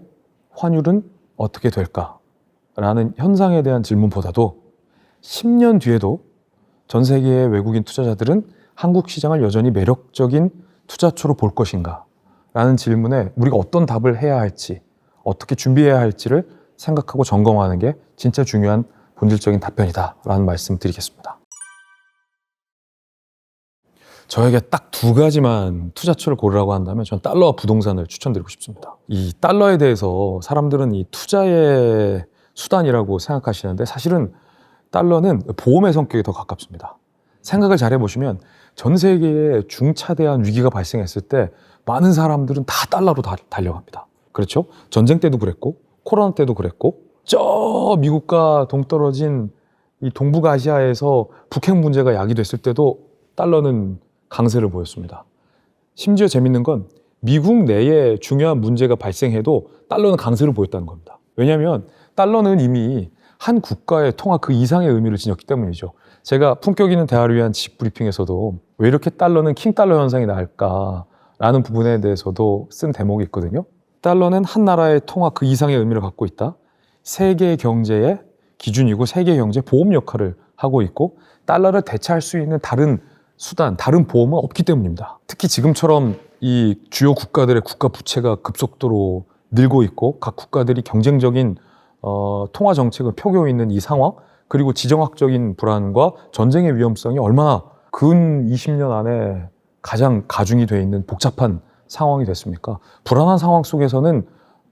환율은 어떻게 될까 라는 현상에 대한 질문보다도 10년 뒤에도 전 세계의 외국인 투자자들은 한국 시장을 여전히 매력적인 투자처로 볼 것인가 라는 질문에 우리가 어떤 답을 해야 할지 어떻게 준비해야 할지를 생각하고 점검하는 게 진짜 중요한 본질적인 답변이다 라는 말씀 드리겠습니다. 저에게 딱 두 가지만 투자처를 고르라고 한다면 저는 달러와 부동산을 추천드리고 싶습니다. 이 달러에 대해서 사람들은 이 투자의 수단이라고 생각하시는데 사실은 달러는 보험의 성격이 더 가깝습니다. 생각을 잘 해보시면 전 세계에 중차대한 위기가 발생했을 때 많은 사람들은 다 달러로 달려갑니다. 그렇죠? 전쟁 때도 그랬고 코로나 때도 그랬고 저 미국과 동떨어진 이 동북아시아에서 북핵 문제가 야기됐을 때도 달러는 강세를 보였습니다. 심지어 재밌는 건 미국 내에 중요한 문제가 발생해도 달러는 강세를 보였다는 겁니다. 왜냐하면 달러는 이미 한 국가의 통화 그 이상의 의미를 지녔기 때문이죠. 제가 품격 있는 대화를 위한 지식 브리핑에서도 왜 이렇게 달러는 킹달러 현상이 날까라는 라는 부분에 대해서도 쓴 대목이 있거든요. 달러는 한 나라의 통화 그 이상의 의미를 갖고 있다. 세계 경제의 기준이고 세계 경제 보험 역할을 하고 있고 달러를 대체할 수 있는 다른 수단, 다른 보험은 없기 때문입니다. 특히 지금처럼 이 주요 국가들의 국가 부채가 급속도로 늘고 있고 각 국가들이 경쟁적인 통화 정책을 펴고 있는 이 상황, 그리고 지정학적인 불안과 전쟁의 위험성이 얼마나 근 20년 안에 가장 가중이 돼 있는 복잡한 상황이 됐습니까? 불안한 상황 속에서는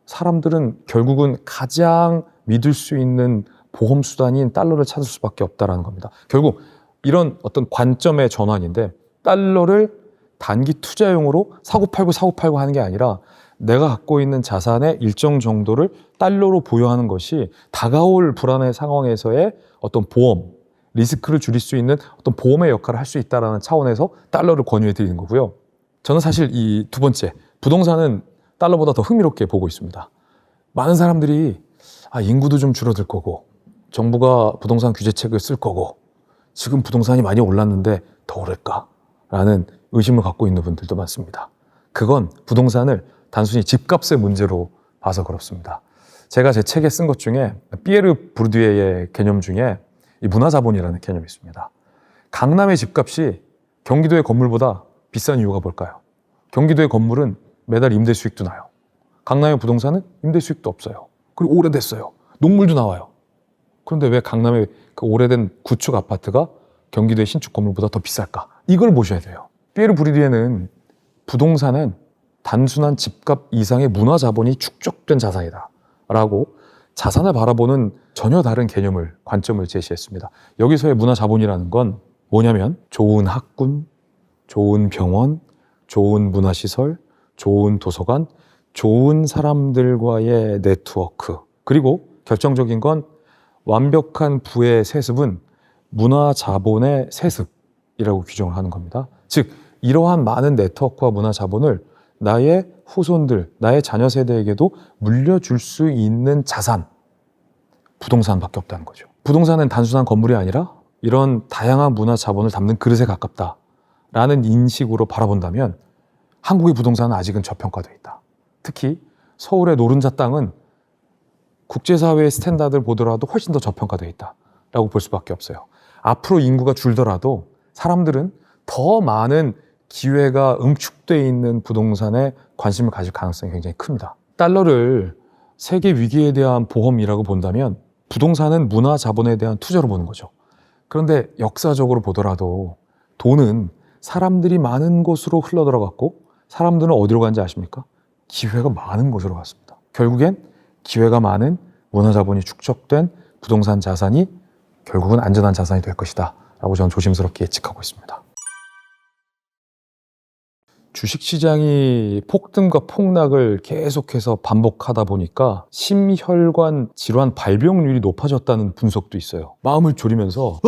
사람들은 결국은 가장 믿을 수 있는 보험 수단인 달러를 찾을 수밖에 없다라는 겁니다. 결국 이런 어떤 관점의 전환인데 달러를 단기 투자용으로 사고팔고 하는 게 아니라 내가 갖고 있는 자산의 일정 정도를 달러로 보유하는 것이 다가올 불안의 상황에서의 어떤 보험, 리스크를 줄일 수 있는 어떤 보험의 역할을 할 수 있다는 차원에서 달러를 권유해 드리는 거고요. 저는 사실 이 두 번째, 부동산은 달러보다 더 흥미롭게 보고 있습니다. 많은 사람들이 인구도 좀 줄어들 거고 정부가 부동산 규제책을 쓸 거고 지금 부동산이 많이 올랐는데 더 오를까라는 의심을 갖고 있는 분들도 많습니다. 그건 부동산을 단순히 집값의 문제로 봐서 그렇습니다. 제가 제 책에 쓴 것 중에 피에르 부르디에의 개념 중에 이 문화자본이라는 개념이 있습니다. 강남의 집값이 경기도의 건물보다 비싼 이유가 뭘까요? 경기도의 건물은 매달 임대 수익도 나요. 강남의 부동산은 임대 수익도 없어요. 그리고 오래됐어요. 녹물도 나와요. 그런데 왜 강남의 그 오래된 구축 아파트가 경기도의 신축 건물보다 더 비쌀까? 이걸 보셔야 돼요. 피에르 부르디에는 부동산은 단순한 집값 이상의 문화자본이 축적된 자산이다 라고 자산을 바라보는 전혀 다른 개념을, 관점을 제시했습니다. 여기서의 문화자본이라는 건 뭐냐면 좋은 학군, 좋은 병원, 좋은 문화시설, 좋은 도서관, 좋은 사람들과의 네트워크, 그리고 결정적인 건 완벽한 부의 세습은 문화자본의 세습이라고 규정을 하는 겁니다. 즉 이러한 많은 네트워크와 문화자본을 나의 후손들, 나의 자녀 세대에게도 물려줄 수 있는 자산, 부동산밖에 없다는 거죠. 부동산은 단순한 건물이 아니라 이런 다양한 문화 자본을 담는 그릇에 가깝다라는 인식으로 바라본다면 한국의 부동산은 아직은 저평가되어 있다. 특히 서울의 노른자 땅은 국제사회의 스탠다드를 보더라도 훨씬 더 저평가되어 있다라고 볼 수밖에 없어요. 앞으로 인구가 줄더라도 사람들은 더 많은 기회가 응축되어 있는 부동산에 관심을 가질 가능성이 굉장히 큽니다. 달러를 세계 위기에 대한 보험이라고 본다면 부동산은 문화 자본에 대한 투자로 보는 거죠. 그런데 역사적으로 보더라도 돈은 사람들이 많은 곳으로 흘러들어갔고 사람들은 어디로 간지 아십니까? 기회가 많은 곳으로 갔습니다. 결국엔 기회가 많은 문화 자본이 축적된 부동산 자산이 결국은 안전한 자산이 될 것이다 라고 저는 조심스럽게 예측하고 있습니다. 주식시장이 폭등과 폭락을 계속해서 반복하다 보니까 심혈관 질환 발병률이 높아졌다는 분석도 있어요. 마음을 졸이면서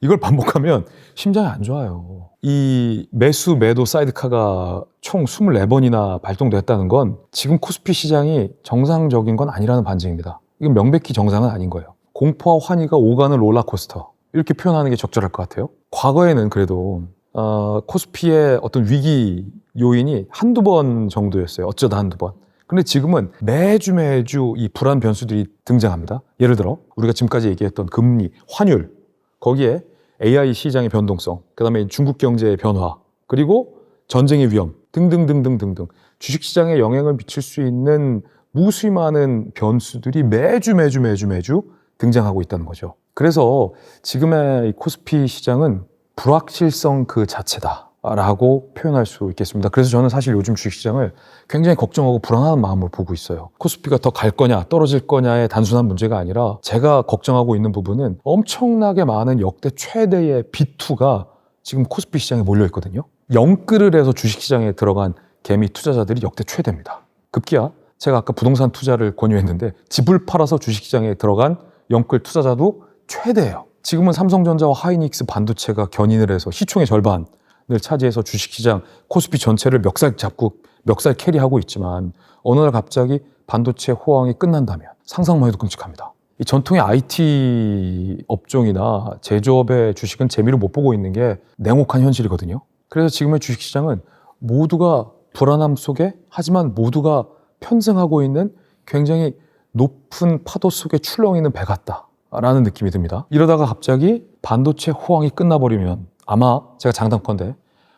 이걸 반복하면 심장이 안 좋아요. 이 매수 매도 사이드카가 총 24번이나 발동됐다는 건 지금 코스피 시장이 정상적인 건 아니라는 반증입니다. 이건 명백히 정상은 아닌 거예요. 공포와 환희가 오가는 롤러코스터, 이렇게 표현하는 게 적절할 것 같아요. 과거에는 그래도 코스피의 어떤 위기 요인이 한두 번 정도였어요. 어쩌다 한두 번. 근데 지금은 매주 이 불안 변수들이 등장합니다. 예를 들어 우리가 지금까지 얘기했던 금리, 환율, 거기에 AI 시장의 변동성, 그 다음에 중국 경제의 변화, 그리고 전쟁의 위험 등등등등등등 주식시장에 영향을 미칠 수 있는 무수히 많은 변수들이 매주 등장하고 있다는 거죠. 그래서 지금의 이 코스피 시장은 불확실성 그 자체다라고 표현할 수 있겠습니다. 그래서 저는 사실 요즘 주식시장을 굉장히 걱정하고 불안한 마음으로 보고 있어요. 코스피가 더 갈 거냐 떨어질 거냐의 단순한 문제가 아니라 제가 걱정하고 있는 부분은 엄청나게 많은 역대 최대의 B2가 지금 코스피 시장에 몰려 있거든요. 영끌을 해서 주식시장에 들어간 개미 투자자들이 역대 최대입니다. 급기야 제가 아까 부동산 투자를 권유했는데 집을 팔아서 주식시장에 들어간 영끌 투자자도 최대예요. 지금은 삼성전자와 하이닉스 반도체가 견인을 해서 시총의 절반을 차지해서 주식시장 코스피 전체를 멱살 캐리하고 있지만 어느 날 갑자기 반도체 호황이 끝난다면 상상만 해도 끔찍합니다. 이 전통의 IT 업종이나 제조업의 주식은 재미를 못 보고 있는 게 냉혹한 현실이거든요. 그래서 지금의 주식시장은 모두가 불안함 속에 하지만 모두가 편승하고 있는 굉장히 높은 파도 속에 출렁이는 배 같다라는 느낌이 듭니다. 이러다가 갑자기 반도체 호황이 끝나버리면 아마 제가 장담컨대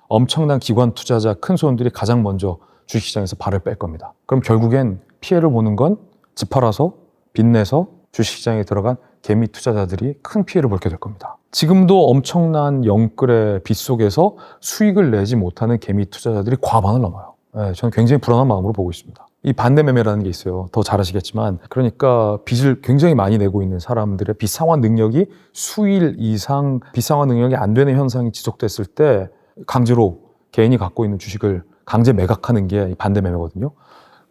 엄청난 기관 투자자 큰 손들이 가장 먼저 주식시장에서 발을 뺄 겁니다. 그럼 결국엔 피해를 보는 건 집 팔아서 빚내서 주식시장에 들어간 개미 투자자들이 큰 피해를 보게 될 겁니다. 지금도 엄청난 영끌의 빚 속에서 수익을 내지 못하는 개미 투자자들이 과반을 넘어요. 네, 저는 굉장히 불안한 마음으로 보고 있습니다. 이 반대 매매라는 게 있어요. 더 잘 아시겠지만 그러니까 빚을 굉장히 많이 내고 있는 사람들의 빚 상환 능력이 수일 이상 빚 상환 능력이 안 되는 현상이 지속됐을 때 강제로 개인이 갖고 있는 주식을 강제 매각하는 게 반대 매매거든요.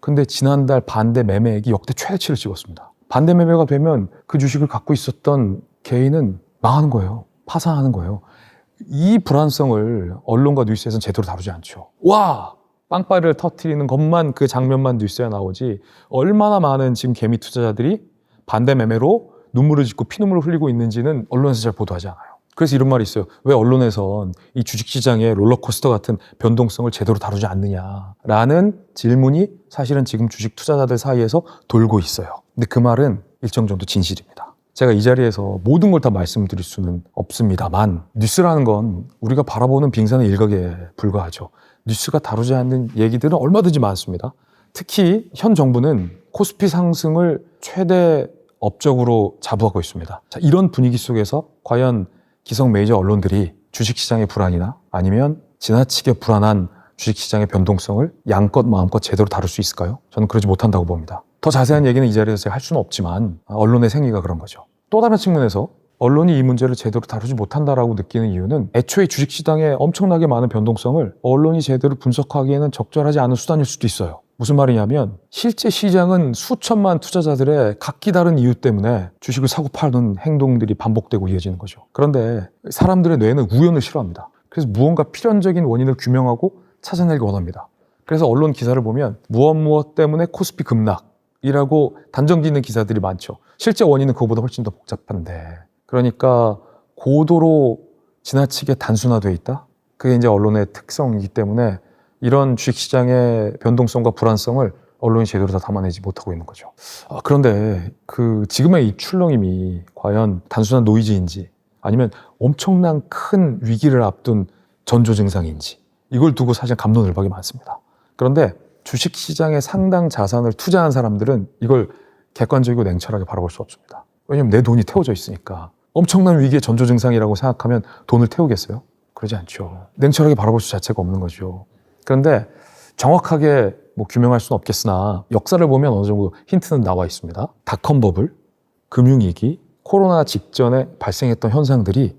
근데 지난달 반대 매매액이 역대 최대치를 찍었습니다. 반대 매매가 되면 그 주식을 갖고 있었던 개인은 망하는 거예요. 파산하는 거예요. 이 불안성을 언론과 뉴스에서는 제대로 다루지 않죠. 와! 빵빠레를 터뜨리는 것만 그 장면만 뉴스에 나오지 얼마나 많은 지금 개미 투자자들이 반대 매매로 눈물을 짓고 피눈물을 흘리고 있는지는 언론에서 잘 보도하지 않아요. 그래서 이런 말이 있어요. 왜 언론에선 이 주식시장의 롤러코스터 같은 변동성을 제대로 다루지 않느냐라는 질문이 사실은 지금 주식 투자자들 사이에서 돌고 있어요. 근데 그 말은 일정 정도 진실입니다. 제가 이 자리에서 모든 걸 다 말씀드릴 수는 없습니다만 뉴스라는 건 우리가 바라보는 빙산의 일각에 불과하죠. 뉴스가 다루지 않는 얘기들은 얼마든지 많습니다. 특히 현 정부는 코스피 상승을 최대 업적으로 자부하고 있습니다. 자, 이런 분위기 속에서 과연 기성 메이저 언론들이 주식시장의 불안이나 아니면 지나치게 불안한 주식시장의 변동성을 양껏 마음껏 제대로 다룰 수 있을까요? 저는 그러지 못한다고 봅니다. 더 자세한 얘기는 이 자리에서 제가 할 수는 없지만 언론의 생리가 그런 거죠. 또 다른 측면에서 언론이 이 문제를 제대로 다루지 못한다라고 느끼는 이유는 애초에 주식시장에 엄청나게 많은 변동성을 언론이 제대로 분석하기에는 적절하지 않은 수단일 수도 있어요. 무슨 말이냐면 실제 시장은 수천만 투자자들의 각기 다른 이유 때문에 주식을 사고 파는 행동들이 반복되고 이어지는 거죠. 그런데 사람들의 뇌는 우연을 싫어합니다. 그래서 무언가 필연적인 원인을 규명하고 찾아내기 원합니다. 그래서 언론 기사를 보면 무엇 때문에 코스피 급락이라고 단정 짓는 기사들이 많죠. 실제 원인은 그거보다 훨씬 더 복잡한데 그러니까 고도로 지나치게 단순화되어 있다? 그게 이제 언론의 특성이기 때문에 이런 주식시장의 변동성과 불안성을 언론이 제대로 다 담아내지 못하고 있는 거죠. 그런데 그 지금의 이 출렁임이 과연 단순한 노이즈인지 아니면 엄청난 큰 위기를 앞둔 전조 증상인지 이걸 두고 사실 갑론을박이 많습니다. 그런데 주식시장에 상당 자산을 투자한 사람들은 이걸 객관적이고 냉철하게 바라볼 수 없습니다. 왜냐하면 내 돈이 태워져 있으니까. 엄청난 위기의 전조 증상이라고 생각하면 돈을 태우겠어요? 그러지 않죠. 냉철하게 바라볼 수 자체가 없는 거죠. 그런데 정확하게 규명할 수는 없겠으나 역사를 보면 어느 정도 힌트는 나와 있습니다. 닷컴 버블, 금융위기, 코로나 직전에 발생했던 현상들이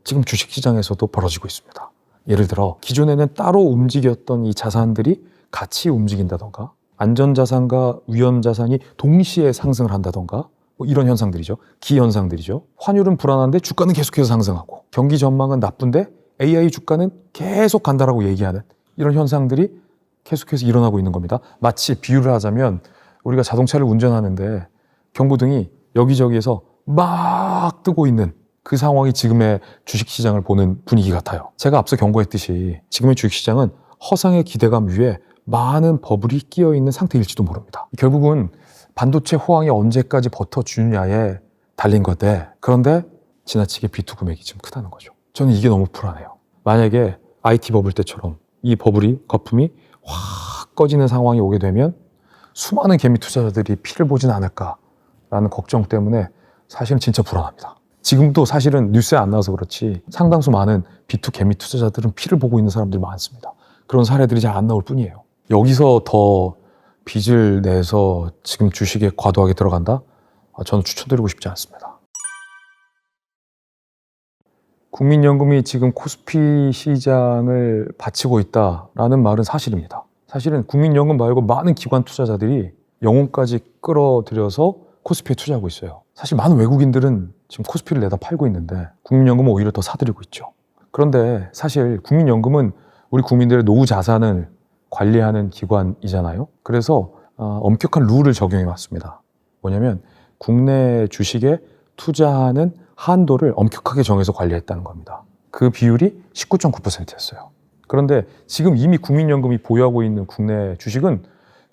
지금 주식시장에서도 벌어지고 있습니다. 예를 들어 기존에는 따로 움직였던 이 자산들이 같이 움직인다던가 안전자산과 위험자산이 동시에 상승을 한다던가 이런 현상들이죠. 기현상들이죠. 환율은 불안한데 주가는 계속해서 상승하고 경기 전망은 나쁜데 AI 주가는 계속 간다라고 얘기하는 이런 현상들이 계속해서 일어나고 있는 겁니다. 마치 비유를 하자면 우리가 자동차를 운전하는데 경고등이 여기저기에서 막 뜨고 있는 그 상황이 지금의 주식시장을 보는 분위기 같아요. 제가 앞서 경고했듯이 지금의 주식시장은 허상의 기대감 위에 많은 버블이 끼어 있는 상태일지도 모릅니다. 결국은 반도체 호황이 언제까지 버텨주느냐에 달린 건데 그런데 지나치게 비투 금액이 좀 크다는 거죠. 저는 이게 너무 불안해요. 만약에 IT 버블 때처럼 이 버블이 거품이 확 꺼지는 상황이 오게 되면 수많은 개미 투자자들이 피를 보진 않을까라는 걱정 때문에 사실은 진짜 불안합니다. 지금도 사실은 뉴스에 안 나와서 그렇지 상당수 많은 B2 개미 투자자들은 피를 보고 있는 사람들이 많습니다. 그런 사례들이 잘 안 나올 뿐이에요. 여기서 더 빚을 내서 지금 주식에 과도하게 들어간다? 저는 추천드리고 싶지 않습니다. 국민연금이 지금 코스피 시장을 바치고 있다라는 말은 사실입니다. 사실은 국민연금 말고 많은 기관 투자자들이 영혼까지 끌어들여서 코스피에 투자하고 있어요. 사실 많은 외국인들은 지금 코스피를 내다 팔고 있는데 국민연금은 오히려 더 사들이고 있죠. 그런데 사실 국민연금은 우리 국민들의 노후 자산을 관리하는 기관이잖아요. 그래서 엄격한 룰을 적용해 왔습니다. 뭐냐면 국내 주식에 투자하는 한도를 엄격하게 정해서 관리했다는 겁니다. 그 비율이 19.9%였어요. 그런데 지금 이미 국민연금이 보유하고 있는 국내 주식은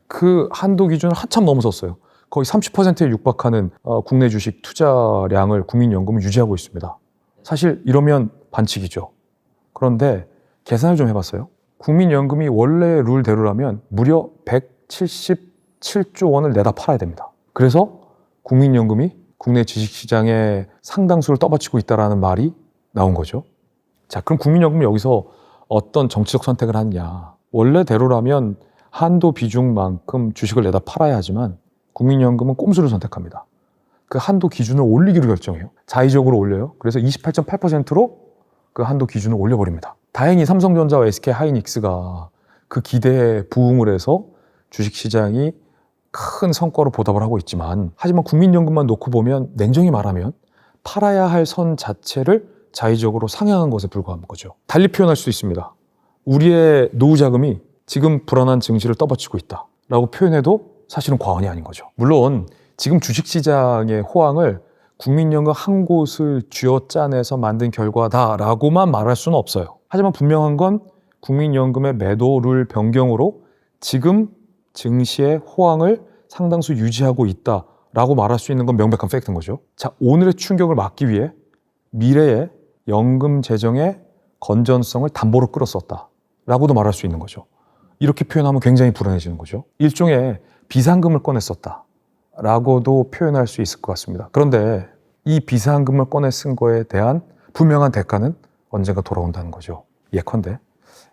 그 한도 기준을 한참 넘어섰어요. 거의 30%에 육박하는 국내 주식 투자량을 국민연금은 유지하고 있습니다. 사실 이러면 반칙이죠. 그런데 계산을 좀 해봤어요. 국민연금이 원래 룰대로라면 무려 177조 원을 내다 팔아야 됩니다. 그래서 국민연금이 국내 주식시장의 상당수를 떠받치고 있다는 말이 나온 거죠. 자, 그럼 국민연금이 여기서 어떤 정치적 선택을 하느냐. 원래대로라면 한도 비중만큼 주식을 내다 팔아야 하지만 국민연금은 꼼수를 선택합니다. 그 한도 기준을 올리기로 결정해요. 자의적으로 올려요. 그래서 28.8%로 그 한도 기준을 올려버립니다. 다행히 삼성전자와 SK하이닉스가 그 기대에 부응을 해서 주식시장이 큰 성과로 보답을 하고 있지만, 하지만 국민연금만 놓고 보면 냉정히 말하면 팔아야 할 선 자체를 자의적으로 상향한 것에 불과한 거죠. 달리 표현할 수도 있습니다. 우리의 노후 자금이 지금 불안한 증시를 떠받치고 있다 라고 표현해도 사실은 과언이 아닌 거죠. 물론 지금 주식시장의 호황을 국민연금 한 곳을 쥐어짜내서 만든 결과다라고만 말할 수는 없어요. 하지만 분명한 건 국민연금의 매도룰 변경으로 지금 증시의 호황을 상당수 유지하고 있다라고 말할 수 있는 건 명백한 팩트인 거죠. 자, 오늘의 충격을 막기 위해 미래의 연금 재정의 건전성을 담보로 끌었었다라고도 말할 수 있는 거죠. 이렇게 표현하면 굉장히 불안해지는 거죠. 일종의 비상금을 꺼냈었다라고도 표현할 수 있을 것 같습니다. 그런데 이 비상금을 꺼내 쓴 거에 대한 분명한 대가는 언젠가 돌아온다는 거죠. 예컨대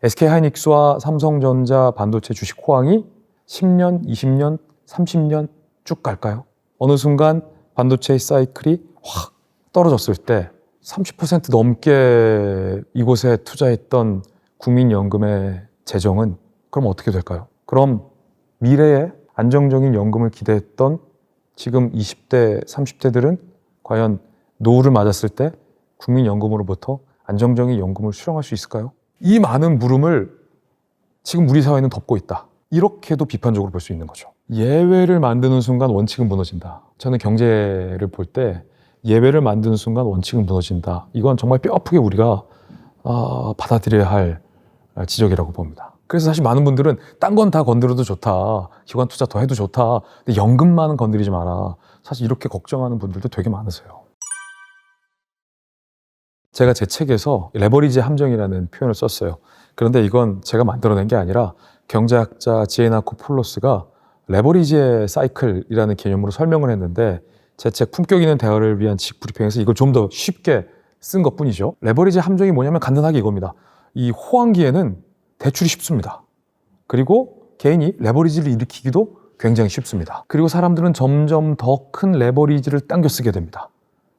SK하이닉스와 삼성전자 반도체 주식 호황이 10년, 20년, 30년 쭉 갈까요? 어느 순간 반도체의 사이클이 확 떨어졌을 때 30% 넘게 이곳에 투자했던 국민연금의 재정은 그럼 어떻게 될까요? 그럼 미래에 안정적인 연금을 기대했던 지금 20대, 30대들은 과연 노후를 맞았을 때 국민연금으로부터 안정적인 연금을 수령할 수 있을까요? 이 많은 물음을 지금 우리 사회는 덮고 있다. 이렇게도 비판적으로 볼 수 있는 거죠. 예외를 만드는 순간 원칙은 무너진다. 저는 경제를 볼 때 예외를 만드는 순간 원칙은 무너진다. 이건 정말 뼈아프게 우리가 받아들여야 할 지적이라고 봅니다. 그래서 사실 많은 분들은 딴 건 다 건드려도 좋다. 기관 투자 더 해도 좋다. 근데 연금만은 건드리지 마라. 사실 이렇게 걱정하는 분들도 되게 많으세요. 제가 제 책에서 레버리지 함정이라는 표현을 썼어요. 그런데 이건 제가 만들어낸 게 아니라 경제학자 지에나코폴로스가 레버리지의 사이클이라는 개념으로 설명을 했는데, 제 책 품격 있는 대화를 위한 지식 브리핑에서 이걸 좀 더 쉽게 쓴 것뿐이죠. 레버리지 함정이 뭐냐면 간단하게 이겁니다. 이 호황기에는 대출이 쉽습니다. 그리고 개인이 레버리지를 일으키기도 굉장히 쉽습니다. 그리고 사람들은 점점 더 큰 레버리지를 당겨 쓰게 됩니다.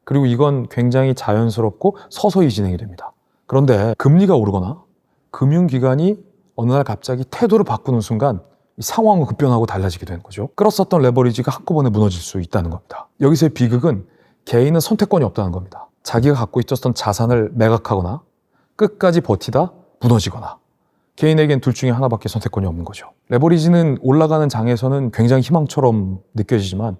그리고 이건 굉장히 자연스럽고 서서히 진행이 됩니다. 그런데 금리가 오르거나 금융기관이 어느 날 갑자기 태도를 바꾸는 순간 이 상황은 급변하고 달라지게 되는 거죠. 끌었었던 레버리지가 한꺼번에 무너질 수 있다는 겁니다. 여기서의 비극은 개인은 선택권이 없다는 겁니다. 자기가 갖고 있었던 자산을 매각하거나 끝까지 버티다 무너지거나, 개인에겐 둘 중에 하나밖에 선택권이 없는 거죠. 레버리지는 올라가는 장에서는 굉장히 희망처럼 느껴지지만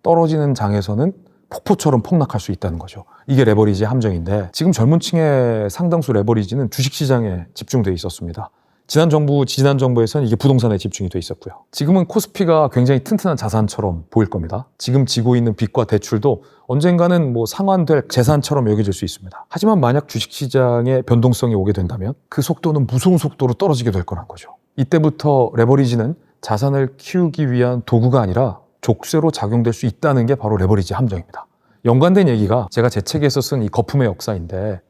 떨어지는 장에서는 폭포처럼 폭락할 수 있다는 거죠. 이게 레버리지의 함정인데, 지금 젊은 층의 상당수 레버리지는 주식시장에 집중되어 있었습니다. 지난 정부에서는 이게 부동산에 집중이 돼 있었고요. 지금은 코스피가 굉장히 튼튼한 자산처럼 보일 겁니다. 지금 지고 있는 빚과 대출도 언젠가는 상환될 재산처럼 여겨질 수 있습니다. 하지만 만약 주식시장에 변동성이 오게 된다면 그 속도는 무서운 속도로 떨어지게 될 거란 거죠. 이때부터 레버리지는 자산을 키우기 위한 도구가 아니라 족쇄로 작용될 수 있다는 게 바로 레버리지 함정입니다. 연관된 얘기가 제가 제 책에서 쓴 이 거품의 역사인데,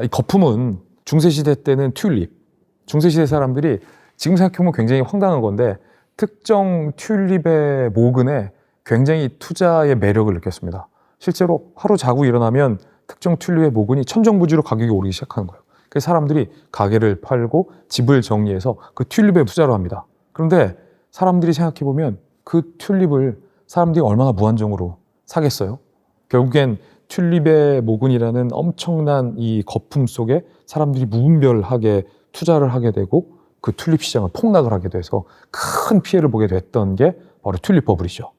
이 거품은 중세시대 때는 튤립, 중세시대 사람들이 지금 생각해보면 굉장히 황당한 건데 특정 튤립의 모근에 굉장히 투자의 매력을 느꼈습니다. 실제로 하루 자고 일어나면 특정 튤립의 모근이 천정부지로 가격이 오르기 시작하는 거예요. 그래서 사람들이 가게를 팔고 집을 정리해서 그 튤립에 투자를 합니다. 그런데 사람들이 생각해보면 그 튤립을 사람들이 얼마나 무한정으로 사겠어요? 결국엔 튤립의 모근이라는 엄청난 이 거품 속에 사람들이 무분별하게 투자를 하게 되고 그 튤립 시장은 폭락을 하게 돼서 큰 피해를 보게 됐던 게 바로 튤립 버블이죠.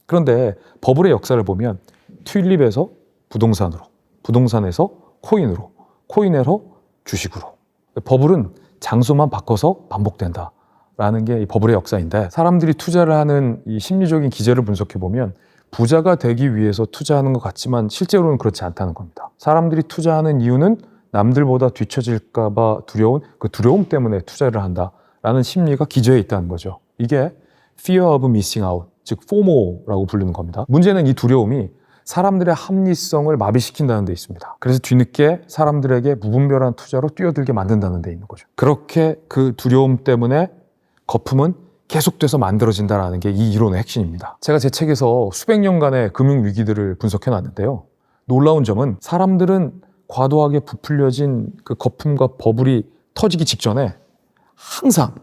그런데 버블의 역사를 보면 튤립에서 부동산으로, 부동산에서 코인으로, 코인에서 주식으로, 버블은 장소만 바꿔서 반복된다라는 게 이 버블의 역사인데, 사람들이 투자를 하는 이 심리적인 기제를 분석해 보면 부자가 되기 위해서 투자하는 것 같지만 실제로는 그렇지 않다는 겁니다. 사람들이 투자하는 이유는 남들보다 뒤처질까 봐 두려운 그 두려움 때문에 투자를 한다라는 심리가 기저에 있다는 거죠. 이게 Fear of Missing Out, 즉 FOMO라고 부르는 겁니다. 문제는 이 두려움이 사람들의 합리성을 마비시킨다는 데 있습니다. 그래서 뒤늦게 사람들에게 무분별한 투자로 뛰어들게 만든다는 데 있는 거죠. 그렇게 그 두려움 때문에 거품은 계속돼서 만들어진다는 게 이 이론의 핵심입니다. 제가 제 책에서 수백 년간의 금융 위기들을 분석해 놨는데요. 놀라운 점은 사람들은 과도하게 부풀려진 그 거품과 버블이 터지기 직전에 항상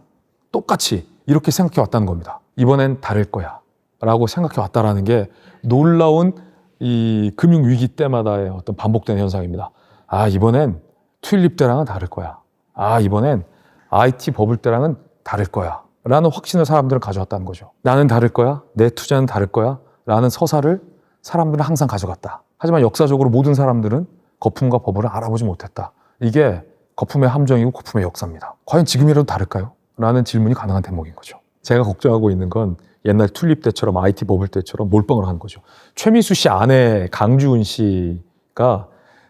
똑같이 이렇게 생각해 왔다는 겁니다. 이번엔 다를 거야 라고 생각해 왔다라는 게 놀라운 이 금융 위기 때마다의 어떤 반복되는 현상입니다. 아, 이번엔 튤립 때랑은 다를 거야. 아, 이번엔 IT 버블 때랑은 다를 거야 라는 확신을 사람들은 가져왔다는 거죠. 나는 다를 거야, 내 투자는 다를 거야 라는 서사를 사람들은 항상 가져갔다. 하지만 역사적으로 모든 사람들은 거품과 버블을 알아보지 못했다. 이게 거품의 함정이고 거품의 역사입니다. 과연 지금이라도 다를까요? 라는 질문이 가능한 대목인 거죠. 제가 걱정하고 있는 건 옛날 튤립 때처럼 IT 버블 때처럼 몰빵을 하는 거죠. 최민수 씨 아내 강주은 씨가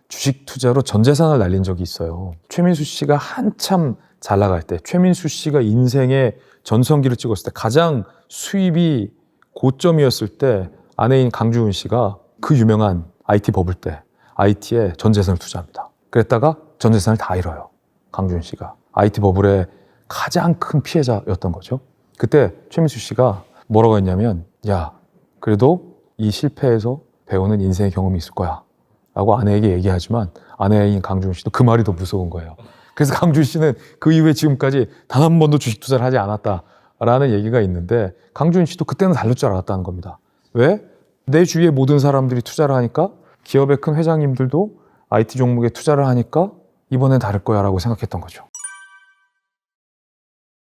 주식 투자로 전 재산을 날린 적이 있어요. 최민수 씨가 한참 잘 나갈 때, 최민수 씨가 인생의 전성기를 찍었을 때, 가장 수입이 고점이었을 때 아내인 강주은 씨가 그 유명한 IT 버블 때 IT에 전 재산을 투자합니다. 그랬다가 전 재산을 다 잃어요. 강주은 씨가 IT 버블의 가장 큰 피해자였던 거죠. 그때 최민수 씨가 뭐라고 했냐면, 야, 그래도 이 실패에서 배우는 인생의 경험이 있을 거야 라고 아내에게 얘기하지만 아내인 강주은 씨도 그 말이 더 무서운 거예요. 그래서 강주은 씨는 그 이후에 지금까지 단 한 번도 주식 투자를 하지 않았다라는 얘기가 있는데, 강주은 씨도 그때는 다를 줄 알았다는 겁니다. 왜? 내 주위의 모든 사람들이 투자를 하니까, 기업의 큰 회장님들도 IT 종목에 투자를 하니까 이번엔 다를 거야 라고 생각했던 거죠.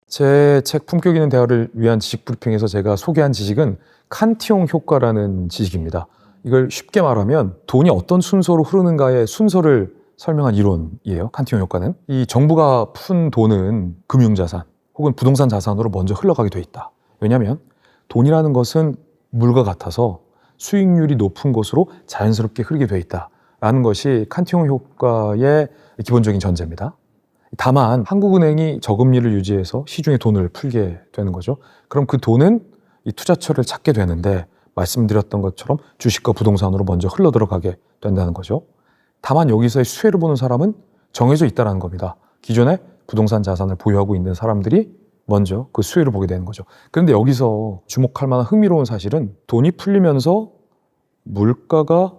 제 책 품격 있는 대화를 위한 지식 브리핑에서 제가 소개한 지식은 칸티용 효과라는 지식입니다. 이걸 쉽게 말하면 돈이 어떤 순서로 흐르는가의 순서를 설명한 이론이에요. 칸티용 효과는. 이 정부가 푼 돈은 금융자산 혹은 부동산 자산으로 먼저 흘러가게 돼 있다. 왜냐하면 돈이라는 것은 물과 같아서 수익률이 높은 곳으로 자연스럽게 흐르게 돼 있다라는 것이 칸티용 효과의 기본적인 전제입니다. 다만 한국은행이 저금리를 유지해서 시중에 돈을 풀게 되는 거죠. 그럼 그 돈은 이 투자처를 찾게 되는데, 말씀드렸던 것처럼 주식과 부동산으로 먼저 흘러 들어가게 된다는 거죠. 다만 여기서의 수혜를 보는 사람은 정해져 있다는 겁니다. 기존에 부동산 자산을 보유하고 있는 사람들이 먼저 그 수혜를 보게 되는 거죠. 그런데 여기서 주목할 만한 흥미로운 사실은, 돈이 풀리면서 물가가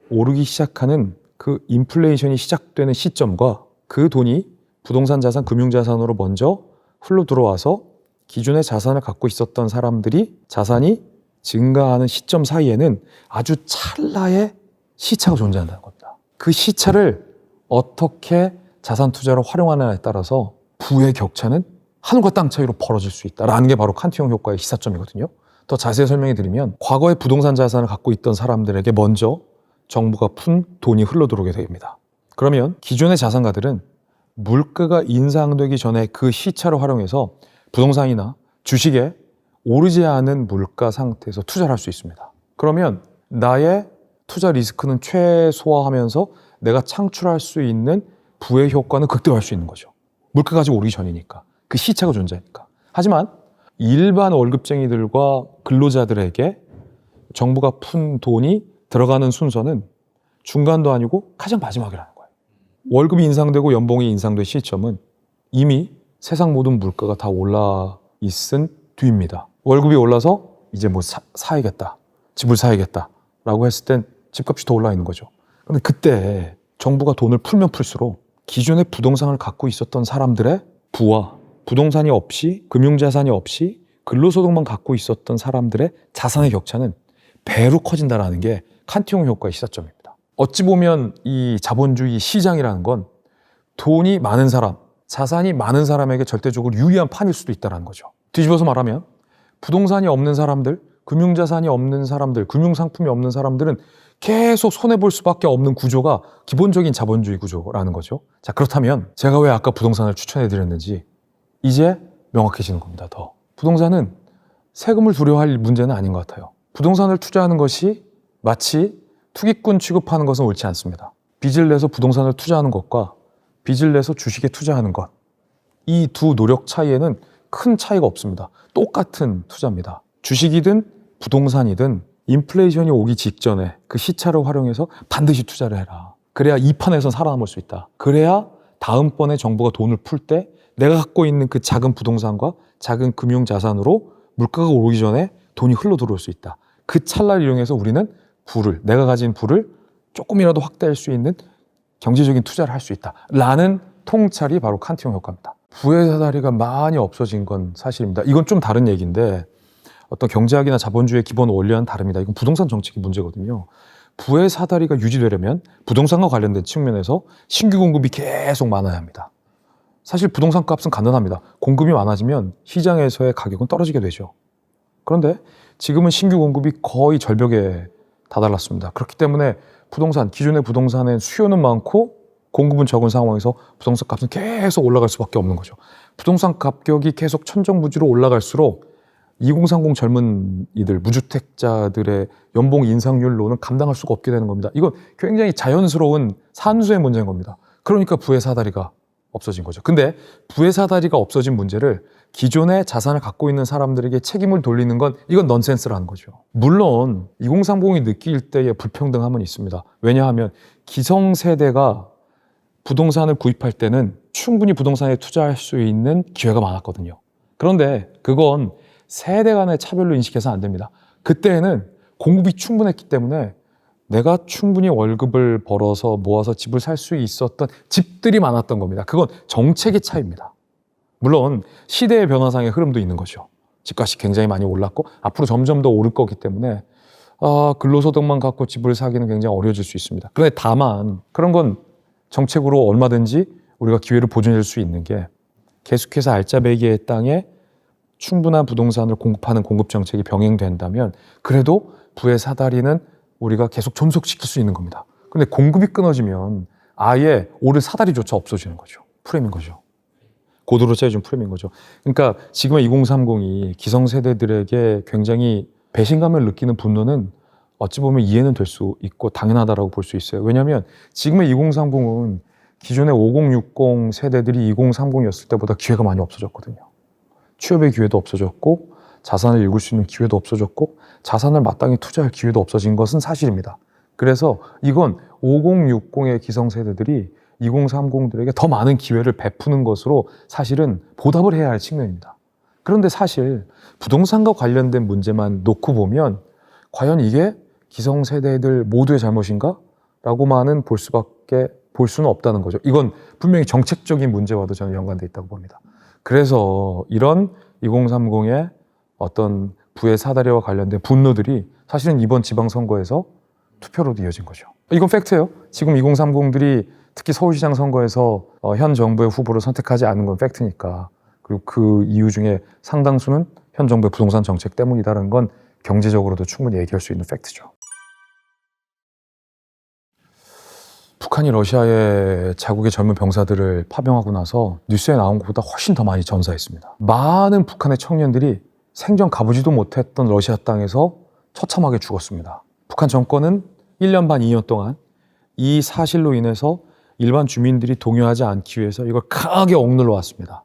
오르기 시작하는 그 인플레이션이 시작되는 시점과 그 돈이 부동산 자산, 금융자산으로 먼저 흘러 들어와서 기존의 자산을 갖고 있었던 사람들이 자산이 증가하는 시점 사이에는 아주 찰나의 시차가 존재한다는 겁니다. 그 시차를 어떻게 자산 투자로 활용하느냐에 따라서 부의 격차는 하늘과 땅 차이로 벌어질 수 있다라는 게 바로 칸티용 효과의 시사점이거든요. 더 자세히 설명해 드리면, 과거에 부동산 자산을 갖고 있던 사람들에게 먼저 정부가 푼 돈이 흘러 들어오게 됩니다. 그러면 기존의 자산가들은 물가가 인상되기 전에 그 시차를 활용해서 부동산이나 주식에 오르지 않은 물가 상태에서 투자를 할 수 있습니다. 그러면 나의 투자 리스크는 최소화하면서 내가 창출할 수 있는 부의 효과는 극대화할 수 있는 거죠. 물가가 아직 오르기 전이니까, 그 시차가 존재하니까. 하지만 일반 월급쟁이들과 근로자들에게 정부가 푼 돈이 들어가는 순서는 중간도 아니고 가장 마지막이라는 거예요. 월급이 인상되고 연봉이 인상된 시점은 이미 세상 모든 물가가 다 올라 있은 뒤입니다. 월급이 올라서 이제 뭐 사야겠다, 집을 사야겠다 라고 했을 땐 집값이 더 올라 있는 거죠. 그런데 그때 정부가 돈을 풀면 풀수록 기존에 부동산을 갖고 있었던 사람들의 부와 부동산이 없이, 금융자산이 없이 근로소득만 갖고 있었던 사람들의 자산의 격차는 배로 커진다는 게 칸티용 효과의 시사점입니다. 어찌 보면 이 자본주의 시장이라는 건 돈이 많은 사람, 자산이 많은 사람에게 절대적으로 유리한 판일 수도 있다는 거죠. 뒤집어서 말하면 부동산이 없는 사람들, 금융자산이 없는 사람들, 금융상품이 없는 사람들은 계속 손해볼 수밖에 없는 구조가 기본적인 자본주의 구조라는 거죠. 자, 그렇다면 제가 왜 아까 부동산을 추천해드렸는지 이제 명확해지는 겁니다. 더. 부동산은 세금을 두려워할 문제는 아닌 것 같아요. 부동산을 투자하는 것이 마치 투기꾼 취급하는 것은 옳지 않습니다. 빚을 내서 부동산을 투자하는 것과 빚을 내서 주식에 투자하는 것, 이 두 노력 차이에는 큰 차이가 없습니다. 똑같은 투자입니다. 주식이든 부동산이든 인플레이션이 오기 직전에 그 시차를 활용해서 반드시 투자를 해라. 그래야 이 판에서 살아남을 수 있다. 그래야 다음번에 정부가 돈을 풀 때 내가 갖고 있는 그 작은 부동산과 작은 금융자산으로 물가가 오르기 전에 돈이 흘러 들어올 수 있다. 그 찰나를 이용해서 우리는 내가 가진 부를 조금이라도 확대할 수 있는 경제적인 투자를 할 수 있다. 라는 통찰이 바로 칸트형 효과입니다. 부의 사다리가 많이 없어진 건 사실입니다. 이건 좀 다른 얘기인데 어떤 경제학이나 자본주의의 기본 원리와는 다릅니다. 이건 부동산 정책의 문제거든요. 부의 사다리가 유지되려면 부동산과 관련된 측면에서 신규 공급이 계속 많아야 합니다. 사실 부동산 값은 간단합니다. 공급이 많아지면 시장에서의 가격은 떨어지게 되죠. 그런데 지금은 신규 공급이 거의 절벽에 다다랐습니다. 그렇기 때문에 기존의 부동산의 수요는 많고 공급은 적은 상황에서 부동산 값은 계속 올라갈 수밖에 없는 거죠. 부동산 가격이 계속 천정부지로 올라갈수록 2030 젊은이들, 무주택자들의 연봉 인상률로는 감당할 수가 없게 되는 겁니다. 이건 굉장히 자연스러운 산수의 문제인 겁니다. 그러니까 부의 사다리가 없어진 거죠. 근데 부의 사다리가 없어진 문제를 기존의 자산을 갖고 있는 사람들에게 책임을 돌리는 건 이건 넌센스라는 거죠. 물론 2030이 느낄 때의 불평등함은 있습니다. 왜냐하면 기성세대가 부동산을 구입할 때는 충분히 부동산에 투자할 수 있는 기회가 많았거든요. 그런데 그건 세대 간의 차별로 인식해서는 안 됩니다. 그때에는 공급이 충분했기 때문에 내가 충분히 월급을 벌어서 모아서 집을 살 수 있었던 집들이 많았던 겁니다. 그건 정책의 차이입니다. 물론 시대의 변화상의 흐름도 있는 거죠. 집값이 굉장히 많이 올랐고 앞으로 점점 더 오를 거기 때문에 근로소득만 갖고 집을 사기는 굉장히 어려워질 수 있습니다. 그런데 다만 그런 건 정책으로 얼마든지 우리가 기회를 보존할 수 있는 게 계속해서 알짜배기의 땅에 충분한 부동산을 공급하는 공급 정책이 병행된다면 그래도 부의 사다리는 우리가 계속 존속시킬 수 있는 겁니다. 그런데 공급이 끊어지면 아예 오를 사다리조차 없어지는 거죠. 프레임인 거죠. 고도로 짜여진 프레임인 거죠. 그러니까 지금의 2030이 기성세대들에게 굉장히 배신감을 느끼는 분노는 어찌 보면 이해는 될 수 있고 당연하다라고 볼 수 있어요. 왜냐하면 지금의 2030은 기존의 5060 세대들이 2030이었을 때보다 기회가 많이 없어졌거든요. 취업의 기회도 없어졌고 자산을 읽을 수 있는 기회도 없어졌고 자산을 마땅히 투자할 기회도 없어진 것은 사실입니다. 그래서 이건 5060의 기성세대들이 2030들에게 더 많은 기회를 베푸는 것으로 사실은 보답을 해야 할 측면입니다. 그런데 사실 부동산과 관련된 문제만 놓고 보면 과연 이게 기성세대들 모두의 잘못인가? 라고만은 볼 수는 없다는 거죠. 이건 분명히 정책적인 문제와도 저는 연관되어 있다고 봅니다. 그래서 이런 2030의 어떤 부의 사다리와 관련된 분노들이 사실은 이번 지방선거에서 투표로도 이어진 거죠. 이건 팩트예요. 지금 2030들이 특히 서울시장 선거에서 현 정부의 후보를 선택하지 않은 건 팩트니까. 그리고 그 이유 중에 상당수는 현 정부의 부동산 정책 때문이다라는 건 경제적으로도 충분히 얘기할 수 있는 팩트죠. 북한이 러시아에 자국의 젊은 병사들을 파병하고 나서 뉴스에 나온 것보다 훨씬 더 많이 전사했습니다. 많은 북한의 청년들이 생전 가보지도 못했던 러시아 땅에서 처참하게 죽었습니다. 북한 정권은 1년 반, 2년 동안 이 사실로 인해서 일반 주민들이 동요하지 않기 위해서 이걸 강하게 억눌러 왔습니다.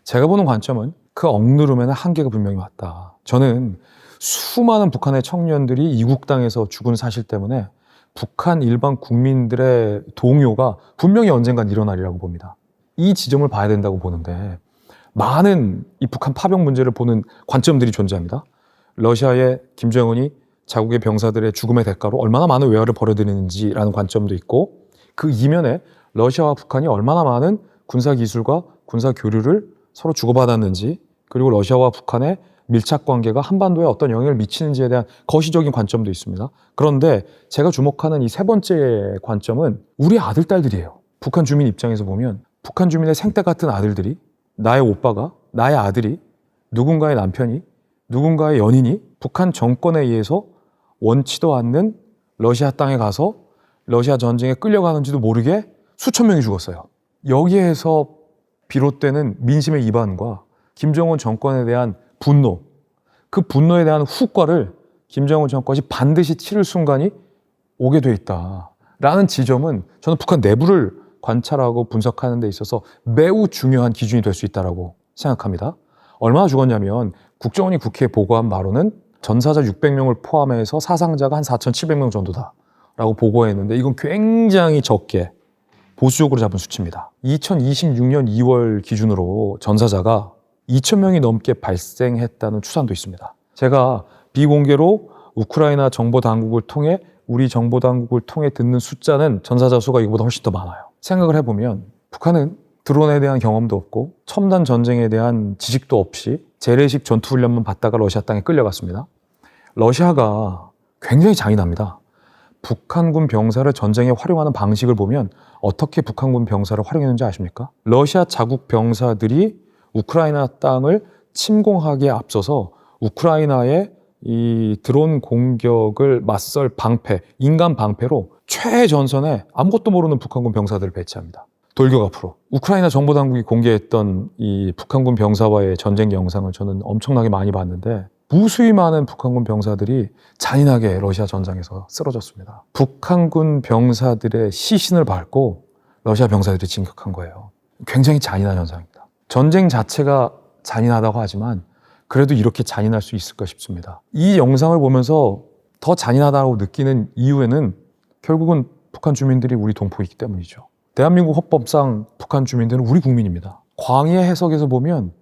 제가 보는 관점은 그 억누름에는 한계가 분명히 왔다. 저는 수많은 북한의 청년들이 이국 땅에서 죽은 사실 때문에 북한 일반 국민들의 동요가 분명히 언젠간 일어나리라고 봅니다. 이 지점을 봐야 된다고 보는데 많은 이 북한 파병 문제를 보는 관점들이 존재합니다. 러시아의 김정은이 자국의 병사들의 죽음의 대가로 얼마나 많은 외화를 벌어들이는지라는 관점도 있고 그 이면에 러시아와 북한이 얼마나 많은 군사기술과 군사교류를 서로 주고받았는지 그리고 러시아와 북한의 밀착관계가 한반도에 어떤 영향을 미치는지에 대한 거시적인 관점도 있습니다. 그런데 제가 주목하는 이 세 번째 관점은 우리 아들, 딸들이에요. 북한 주민 입장에서 보면 북한 주민의 생태 같은 아들들이 나의 오빠가, 나의 아들이, 누군가의 남편이, 누군가의 연인이 북한 정권에 의해서 원치도 않는 러시아 땅에 가서 러시아 전쟁에 끌려가는지도 모르게 수천 명이 죽었어요. 여기에서 비롯되는 민심의 이반과 김정은 정권에 대한 분노, 그 분노에 대한 후과를 김정은 정권이 반드시 치를 순간이 오게 돼 있다라는 지점은 저는 북한 내부를 관찰하고 분석하는 데 있어서 매우 중요한 기준이 될 수 있다고 생각합니다. 얼마나 죽었냐면 국정원이 국회에 보고한 바로는 전사자 600명을 포함해서 사상자가 한 4,700명 정도다라고 보고했는데 이건 굉장히 적게 보수적으로 잡은 수치입니다. 2026년 2월 기준으로 전사자가 2,000명이 넘게 발생했다는 추산도 있습니다. 제가 비공개로 우크라이나 정보 당국을 통해 우리 정보 당국을 통해 듣는 숫자는 전사자 수가 이거보다 훨씬 더 많아요. 생각을 해보면 북한은 드론에 대한 경험도 없고 첨단 전쟁에 대한 지식도 없이 재래식 전투훈련만 받다가 러시아 땅에 끌려갔습니다. 러시아가 굉장히 잔인합니다. 북한군 병사를 전쟁에 활용하는 방식을 보면 어떻게 북한군 병사를 활용했는지 아십니까? 러시아 자국 병사들이 우크라이나 땅을 침공하기에 앞서서 우크라이나의 이 드론 공격을 맞설 방패, 인간 방패로 최전선에 아무것도 모르는 북한군 병사들을 배치합니다. 돌격 앞으로. 우크라이나 정보당국이 공개했던 이 북한군 병사와의 전쟁 영상을 저는 엄청나게 많이 봤는데 무수히 많은 북한군 병사들이 잔인하게 러시아 전장에서 쓰러졌습니다. 북한군 병사들의 시신을 밟고 러시아 병사들이 진격한 거예요. 굉장히 잔인한 현상입니다. 전쟁 자체가 잔인하다고 하지만 그래도 이렇게 잔인할 수 있을까 싶습니다. 이 영상을 보면서 더 잔인하다고 느끼는 이유에는 결국은 북한 주민들이 우리 동포이기 때문이죠. 대한민국 헌법상 북한 주민들은 우리 국민입니다. 광의의 해석에서 보면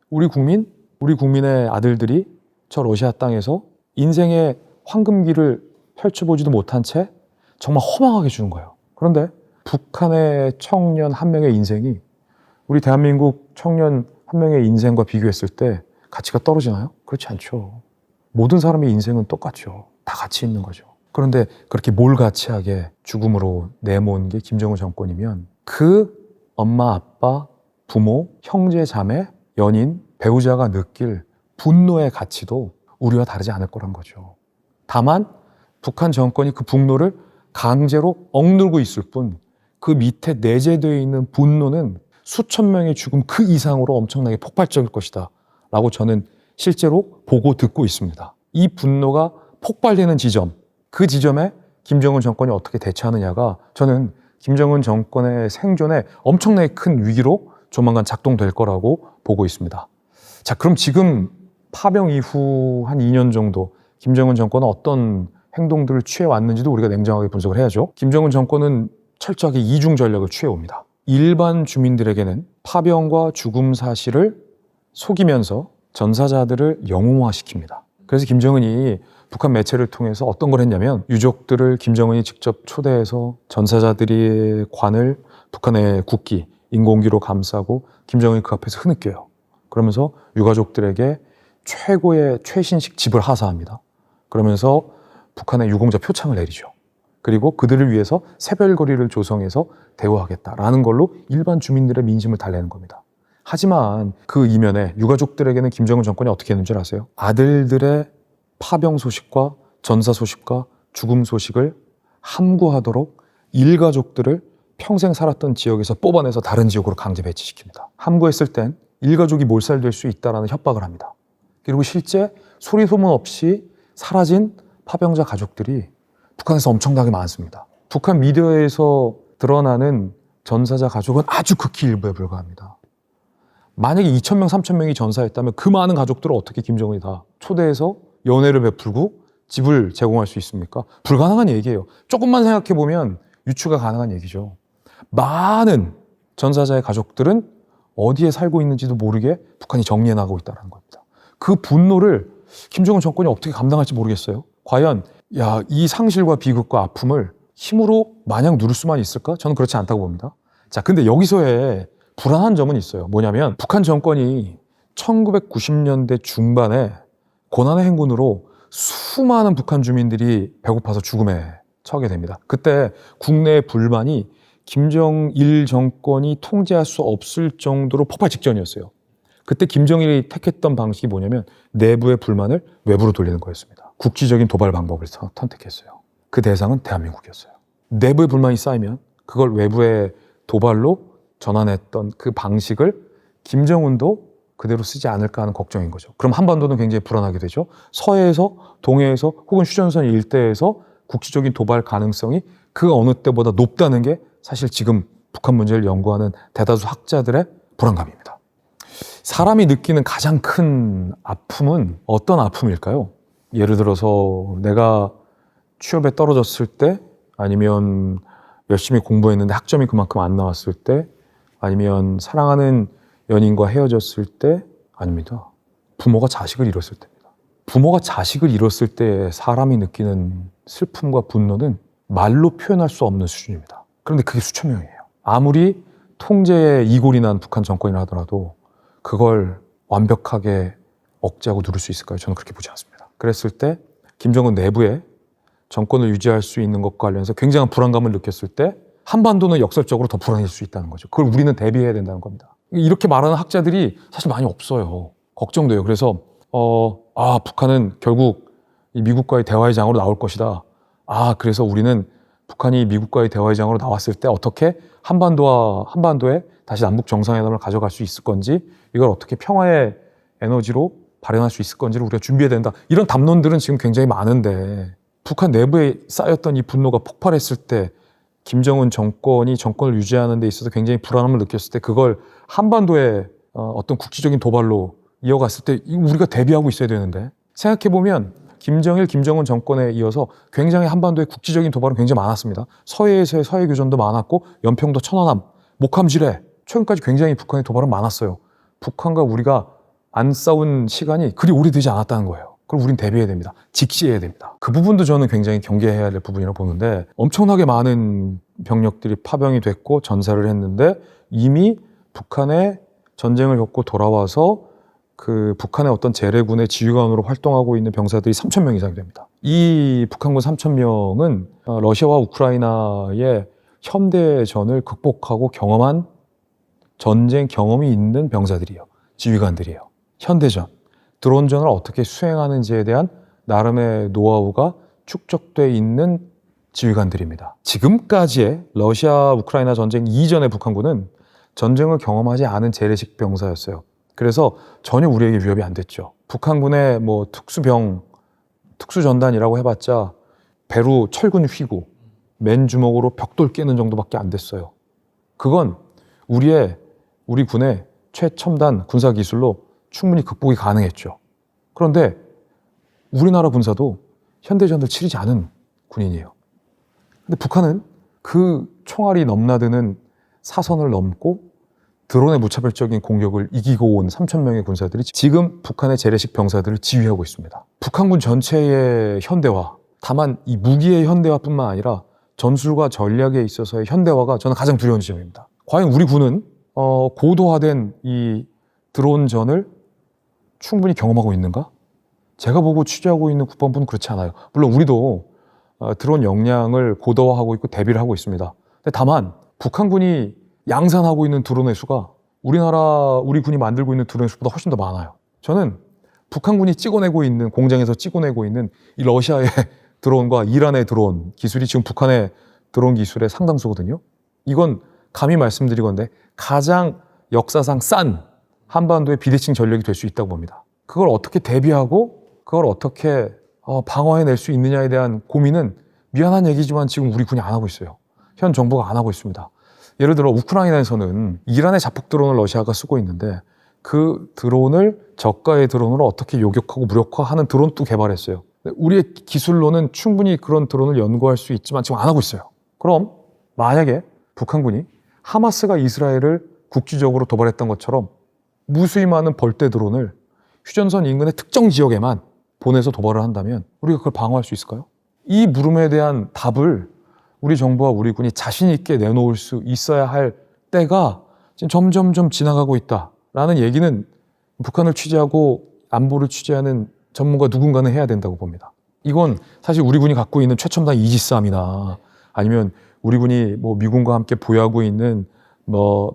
우리 국민의 아들들이 저 러시아 땅에서 인생의 황금기를 펼쳐보지도 못한 채 정말 허망하게 죽은 거예요. 그런데 북한의 청년 한 명의 인생이 우리 대한민국 청년 한 명의 인생과 비교했을 때 가치가 떨어지나요? 그렇지 않죠. 모든 사람의 인생은 똑같죠. 다 가치 있는 거죠. 그런데 그렇게 몰가치하게 죽음으로 내몬 게 김정은 정권이면 그 엄마, 아빠, 부모, 형제, 자매, 연인, 배우자가 느낄 분노의 가치도 우리와 다르지 않을 거란 거죠. 다만 북한 정권이 그 분노를 강제로 억누르고 있을 뿐 그 밑에 내재되어 있는 분노는 수천 명의 죽음 그 이상으로 엄청나게 폭발적일 것이다 라고 저는 실제로 보고 듣고 있습니다. 이 분노가 폭발되는 지점, 그 지점에 김정은 정권이 어떻게 대처하느냐가 저는 김정은 정권의 생존에 엄청나게 큰 위기로 조만간 작동될 거라고 보고 있습니다. 자, 그럼 지금 파병 이후 한 2년 정도 김정은 정권은 어떤 행동들을 취해왔는지도 우리가 냉정하게 분석을 해야죠. 김정은 정권은 철저하게 이중 전략을 취해옵니다. 일반 주민들에게는 파병과 죽음 사실을 속이면서 전사자들을 영웅화시킵니다. 그래서 김정은이 북한 매체를 통해서 어떤 걸 했냐면 유족들을 김정은이 직접 초대해서 전사자들의 관을 북한의 국기, 인공기로 감싸고 김정은이 그 앞에서 흐느껴요. 그러면서 유가족들에게 최고의 최신식 집을 하사합니다. 그러면서 북한의 유공자 표창을 내리죠. 그리고 그들을 위해서 새별거리를 조성해서 대우하겠다라는 걸로 일반 주민들의 민심을 달래는 겁니다. 하지만 그 이면에 유가족들에게는 김정은 정권이 어떻게 했는 줄 아세요? 아들들의 파병 소식과 전사 소식과 죽음 소식을 함구하도록 일가족들을 평생 살았던 지역에서 뽑아내서 다른 지역으로 강제 배치시킵니다. 함구했을 땐 일가족이 몰살될 수 있다는 협박을 합니다. 그리고 실제 소리 소문 없이 사라진 파병자 가족들이 북한에서 엄청나게 많습니다. 북한 미디어에서 드러나는 전사자 가족은 아주 극히 일부에 불과합니다. 만약에 2,000명, 3,000명이 전사했다면 그 많은 가족들을 어떻게 김정은이 다 초대해서 연회를 베풀고 집을 제공할 수 있습니까? 불가능한 얘기예요. 조금만 생각해보면 유추가 가능한 얘기죠. 많은 전사자의 가족들은 어디에 살고 있는지도 모르게 북한이 정리해나가고 있다는 겁니다. 그 분노를 김정은 정권이 어떻게 감당할지 모르겠어요. 과연 이 상실과 비극과 아픔을 힘으로 마냥 누를 수만 있을까? 저는 그렇지 않다고 봅니다. 자, 근데 여기서의 불안한 점은 있어요. 뭐냐면 북한 정권이 1990년대 중반에 고난의 행군으로 수많은 북한 주민들이 배고파서 죽음에 처하게 됩니다. 그때 국내의 불만이 김정일 정권이 통제할 수 없을 정도로 폭발 직전이었어요. 그때 김정일이 택했던 방식이 뭐냐면 내부의 불만을 외부로 돌리는 거였습니다. 국지적인 도발 방법을 선택했어요. 그 대상은 대한민국이었어요. 내부의 불만이 쌓이면 그걸 외부의 도발로 전환했던 그 방식을 김정은도 그대로 쓰지 않을까 하는 걱정인 거죠. 그럼 한반도는 굉장히 불안하게 되죠. 서해에서, 동해에서 혹은 휴전선 일대에서 국지적인 도발 가능성이 그 어느 때보다 높다는 게 사실 지금 북한 문제를 연구하는 대다수 학자들의 불안감입니다. 사람이 느끼는 가장 큰 아픔은 어떤 아픔일까요? 예를 들어서 내가 취업에 떨어졌을 때, 아니면 열심히 공부했는데 학점이 그만큼 안 나왔을 때, 아니면 사랑하는 연인과 헤어졌을 때, 아닙니다. 부모가 자식을 잃었을 때입니다. 부모가 자식을 잃었을 때 사람이 느끼는 슬픔과 분노는 말로 표현할 수 없는 수준입니다. 그런데 그게 수천 명이에요. 아무리 통제에 이골이 난 북한 정권이라 하더라도 그걸 완벽하게 억제하고 누를 수 있을까요? 저는 그렇게 보지 않습니다. 그랬을 때 김정은 내부에 정권을 유지할 수 있는 것과 관련해서 굉장한 불안감을 느꼈을 때 한반도는 역설적으로 더 불안해질 수 있다는 거죠. 그걸 우리는 대비해야 된다는 겁니다. 이렇게 말하는 학자들이 사실 많이 없어요. 걱정돼요. 그래서 북한은 결국 이 미국과의 대화의 장으로 나올 것이다. 그래서 우리는 북한이 미국과의 대화의 장으로 나왔을 때 어떻게 한반도에 다시 남북 정상회담을 가져갈 수 있을 건지, 이걸 어떻게 평화의 에너지로 발현할 수 있을 건지를 우리가 준비해야 된다. 이런 담론들은 지금 굉장히 많은데 북한 내부에 쌓였던 이 분노가 폭발했을 때 김정은 정권이 정권을 유지하는 데 있어서 굉장히 불안함을 느꼈을 때 그걸 한반도의 어떤 국지적인 도발로 이어갔을 때 우리가 대비하고 있어야 되는데, 생각해보면 김정은 정권에 이어서 굉장히 한반도의 국지적인 도발은 굉장히 많았습니다. 서해에서의 서해교전도 많았고 연평도 천안함, 목함지뢰, 최근까지 굉장히 북한의 도발은 많았어요. 북한과 우리가 안 싸운 시간이 그리 오래되지 않았다는 거예요. 그럼 우린 대비해야 됩니다. 직시해야 됩니다. 그 부분도 저는 굉장히 경계해야 될 부분이라고 보는데, 엄청나게 많은 병력들이 파병이 됐고 전사를 했는데 이미 북한의 전쟁을 겪고 돌아와서 그 북한의 어떤 재래군의 지휘관으로 활동하고 있는 병사들이 3,000명 이상이 됩니다. 이 북한군 3,000명은 러시아와 우크라이나의 현대전을 극복하고 경험한 전쟁 경험이 있는 병사들이에요. 지휘관들이에요. 현대전, 드론전을 어떻게 수행하는지에 대한 나름의 노하우가 축적돼 있는 지휘관들입니다. 지금까지의 러시아 우크라이나 전쟁 이전의 북한군은 전쟁을 경험하지 않은 재래식 병사였어요. 그래서 전혀 우리에게 위협이 안 됐죠. 북한군의 특수전단이라고 해봤자 배로 철근 휘고 맨주먹으로 벽돌 깨는 정도밖에 안 됐어요. 그건 우리 군의 최첨단 군사기술로 충분히 극복이 가능했죠. 그런데 우리나라 군사도 현대전을 치르지 않은 군인이에요. 근데 북한은 그 총알이 넘나드는 사선을 넘고 드론의 무차별적인 공격을 이기고 온 3,000명의 군사들이 지금 북한의 재래식 병사들을 지휘하고 있습니다. 북한군 전체의 현대화, 다만 이 무기의 현대화뿐만 아니라 전술과 전략에 있어서의 현대화가 저는 가장 두려운 지점입니다. 과연 우리 군은 고도화된 이 드론전을 충분히 경험하고 있는가? 제가 보고 취재하고 있는 국방부는 그렇지 않아요. 물론 우리도 드론 역량을 고도화하고 있고 대비를 하고 있습니다. 근데 다만 북한군이 양산하고 있는 드론의 수가 우리 군이 만들고 있는 드론의 수보다 훨씬 더 많아요. 저는 북한군이 공장에서 찍어내고 있는 이 러시아의 드론과 이란의 드론 기술이 지금 북한의 드론 기술의 상당수거든요. 이건 감히 말씀드리건데 가장 역사상 싼 한반도의 비대칭 전력이 될 수 있다고 봅니다. 그걸 어떻게 대비하고 그걸 어떻게 방어해낼 수 있느냐에 대한 고민은 미안한 얘기지만 지금 우리 군이 안 하고 있어요. 현 정부가 안 하고 있습니다. 예를 들어 우크라이나에서는 이란의 자폭 드론을 러시아가 쓰고 있는데 그 드론을 저가의 드론으로 어떻게 요격하고 무력화하는 드론도 개발했어요. 우리의 기술로는 충분히 그런 드론을 연구할 수 있지만 지금 안 하고 있어요. 그럼 만약에 북한군이 하마스가 이스라엘을 국지적으로 도발했던 것처럼 무수히 많은 벌떼 드론을 휴전선 인근의 특정 지역에만 보내서 도발을 한다면 우리가 그걸 방어할 수 있을까요? 이 물음에 대한 답을 우리 정부와 우리 군이 자신 있게 내놓을 수 있어야 할 때가 지금 점점점 지나가고 있다라는 얘기는 북한을 취재하고 안보를 취재하는 전문가 누군가는 해야 된다고 봅니다. 이건 사실 우리 군이 갖고 있는 최첨단 이지스함이나 아니면 우리 군이 미군과 함께 보유하고 있는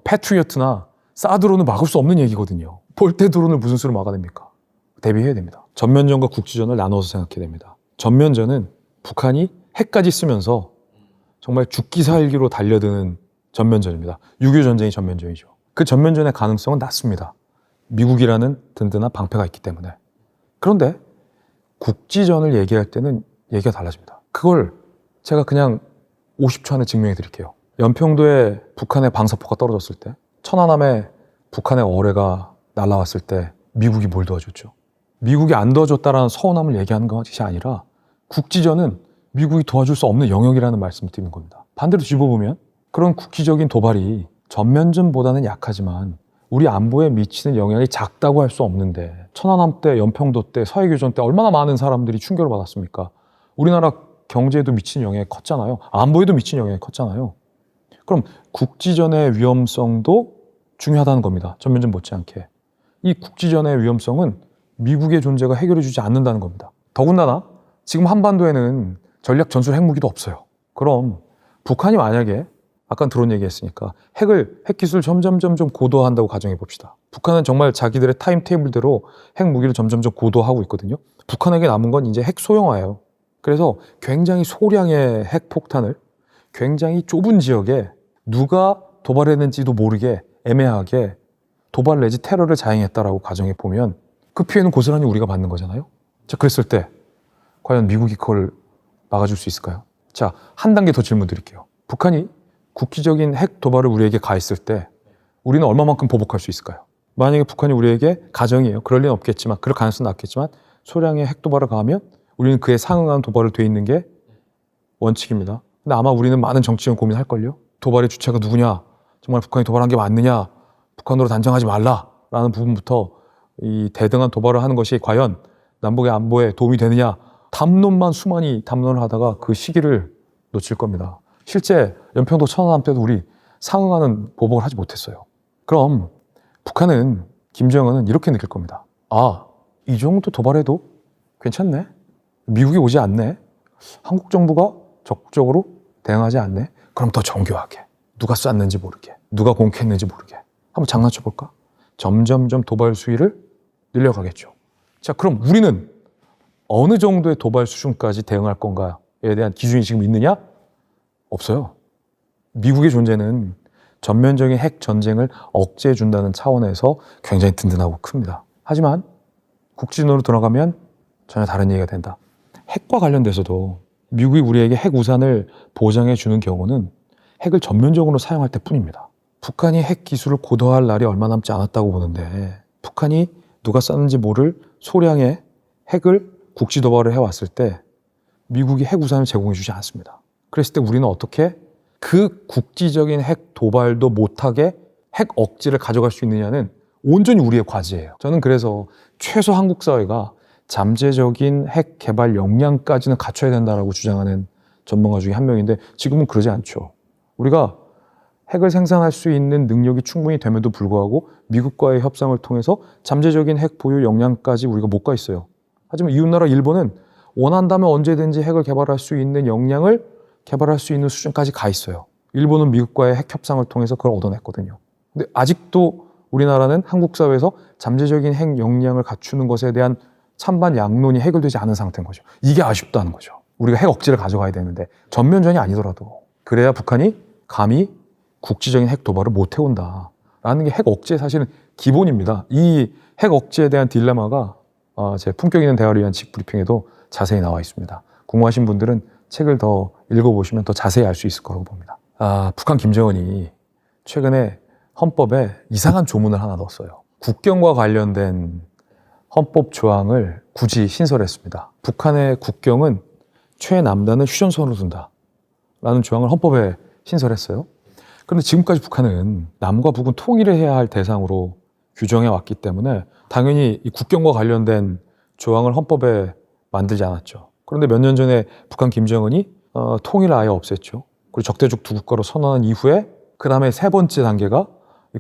패트리어트나 사드로는 막을 수 없는 얘기거든요. 볼때 드론을 무슨 수로 막아냅니까? 대비해야 됩니다. 전면전과 국지전을 나눠서 생각해야 됩니다. 전면전은 북한이 핵까지 쓰면서 정말 죽기 살기로 달려드는 전면전입니다. 6.25 전쟁이 전면전이죠. 그 전면전의 가능성은 낮습니다. 미국이라는 든든한 방패가 있기 때문에. 그런데 국지전을 얘기할 때는 얘기가 달라집니다. 그걸 제가 그냥 50초 안에 증명해 드릴게요. 연평도에 북한의 방사포가 떨어졌을 때, 천안함에 북한의 어뢰가 날아왔을 때 미국이 뭘 도와줬죠? 미국이 안 도와줬다라는 서운함을 얘기하는 것이 아니라 국지전은 미국이 도와줄 수 없는 영역이라는 말씀을 드리는 겁니다. 반대로 짚어보면 그런 국지적인 도발이 전면전보다는 약하지만 우리 안보에 미치는 영향이 작다고 할 수 없는데, 천안함 때, 연평도 때, 서해교전 때 얼마나 많은 사람들이 충격을 받았습니까? 우리나라 경제에도 미치는 영향이 컸잖아요. 안보에도 미치는 영향이 컸잖아요. 그럼 국지전의 위험성도 중요하다는 겁니다. 전면전 못지않게. 이 국지전의 위험성은 미국의 존재가 해결해주지 않는다는 겁니다. 더군다나 지금 한반도에는 전략 전술 핵무기도 없어요. 그럼 북한이 만약에 아까 드론 얘기했으니까 핵 기술을 점점 고도화한다고 가정해 봅시다. 북한은 정말 자기들의 타임 테이블대로 핵무기를 점점 고도화하고 있거든요. 북한에게 남은 건 이제 핵 소형화예요. 그래서 굉장히 소량의 핵폭탄을 굉장히 좁은 지역에 누가 도발했는지도 모르게 애매하게 도발 내지 테러를 자행했다라고 가정해 보면 그 피해는 고스란히 우리가 받는 거잖아요. 자, 그랬을 때 과연 미국이 그걸 막아줄 수 있을까요? 자, 한 단계 더 질문 드릴게요. 북한이 국기적인 핵 도발을 우리에게 가했을 때 우리는 얼마만큼 보복할 수 있을까요? 만약에 북한이 우리에게, 가정이에요. 그럴 리는 없겠지만, 그럴 가능성은 낮겠지만 소량의 핵 도발을 가하면 우리는 그에 상응한 도발을 돼 있는 게 원칙입니다. 근데 아마 우리는 많은 정치적 고민할걸요? 도발의 주체가 누구냐? 정말 북한이 도발한 게 맞느냐? 북한으로 단정하지 말라라는 부분부터 이 대등한 도발을 하는 것이 과연 남북의 안보에 도움이 되느냐? 담론만 수많이 담론을 하다가 그 시기를 놓칠 겁니다. 실제 연평도 천안함 때도 우리 상응하는 보복을 하지 못했어요. 그럼 북한은, 김정은은 이렇게 느낄 겁니다. 아, 이 정도 도발해도 괜찮네? 미국이 오지 않네? 한국 정부가 적극적으로 대응하지 않네? 그럼 더 정교하게, 누가 쐈는지 모르게, 누가 공격했는지 모르게 한번 장난쳐볼까? 점점 도발 수위를 늘려가겠죠. 자, 그럼 우리는 어느 정도의 도발 수준까지 대응할 건가에 대한 기준이 지금 있느냐? 없어요. 미국의 존재는 전면적인 핵 전쟁을 억제해 준다는 차원에서 굉장히 든든하고 큽니다. 하지만 국진으로 들어가면 전혀 다른 얘기가 된다. 핵과 관련돼서도 미국이 우리에게 핵 우산을 보장해 주는 경우는 핵을 전면적으로 사용할 때뿐입니다. 북한이 핵 기술을 고도화할 날이 얼마 남지 않았다고 보는데, 북한이 누가 쐈는지 모를 소량의 핵을 국지 도발을 해왔을 때 미국이 핵 우산을 제공해 주지 않습니다. 그랬을 때 우리는 어떻게 그 국지적인 핵 도발도 못하게 핵 억지를 가져갈 수 있느냐는 온전히 우리의 과제예요. 저는 그래서 최소 한국 사회가 잠재적인 핵 개발 역량까지는 갖춰야 된다라고 주장하는 전문가 중에 한 명인데, 지금은 그러지 않죠. 우리가 핵을 생산할 수 있는 능력이 충분히 됨에도 불구하고 미국과의 협상을 통해서 잠재적인 핵 보유 역량까지 우리가 못 가 있어요. 하지만 이웃나라 일본은 원한다면 언제든지 핵을 개발할 수 있는 역량을 개발할 수 있는 수준까지 가 있어요. 일본은 미국과의 핵 협상을 통해서 그걸 얻어냈거든요. 근데 아직도 우리나라는 한국 사회에서 잠재적인 핵 역량을 갖추는 것에 대한 찬반 양론이 해결되지 않은 상태인 거죠. 이게 아쉽다는 거죠. 우리가 핵 억지를 가져가야 되는데, 전면전이 아니더라도 그래야 북한이 감히 국지적인 핵 도발을 못 해온다라는 게 핵 억제의 사실은 기본입니다. 이 핵 억제에 대한 딜레마가 제 품격 있는 대화를 위한 직브리핑에도 자세히 나와 있습니다. 궁금하신 분들은 책을 더 읽어보시면 더 자세히 알 수 있을 거라고 봅니다. 북한 김정은이 최근에 헌법에 이상한 조문을 하나 넣었어요. 국경과 관련된 헌법 조항을 굳이 신설했습니다. 북한의 국경은 최남단을 휴전선으로 둔다 라는 조항을 헌법에 신설했어요. 그런데 지금까지 북한은 남과 북은 통일을 해야 할 대상으로 규정해 왔기 때문에 당연히 이 국경과 관련된 조항을 헌법에 만들지 않았죠. 그런데 몇 년 전에 북한 김정은이 통일을 아예 없앴죠. 그리고 적대적 두 국가로 선언한 이후에 그 다음에 세 번째 단계가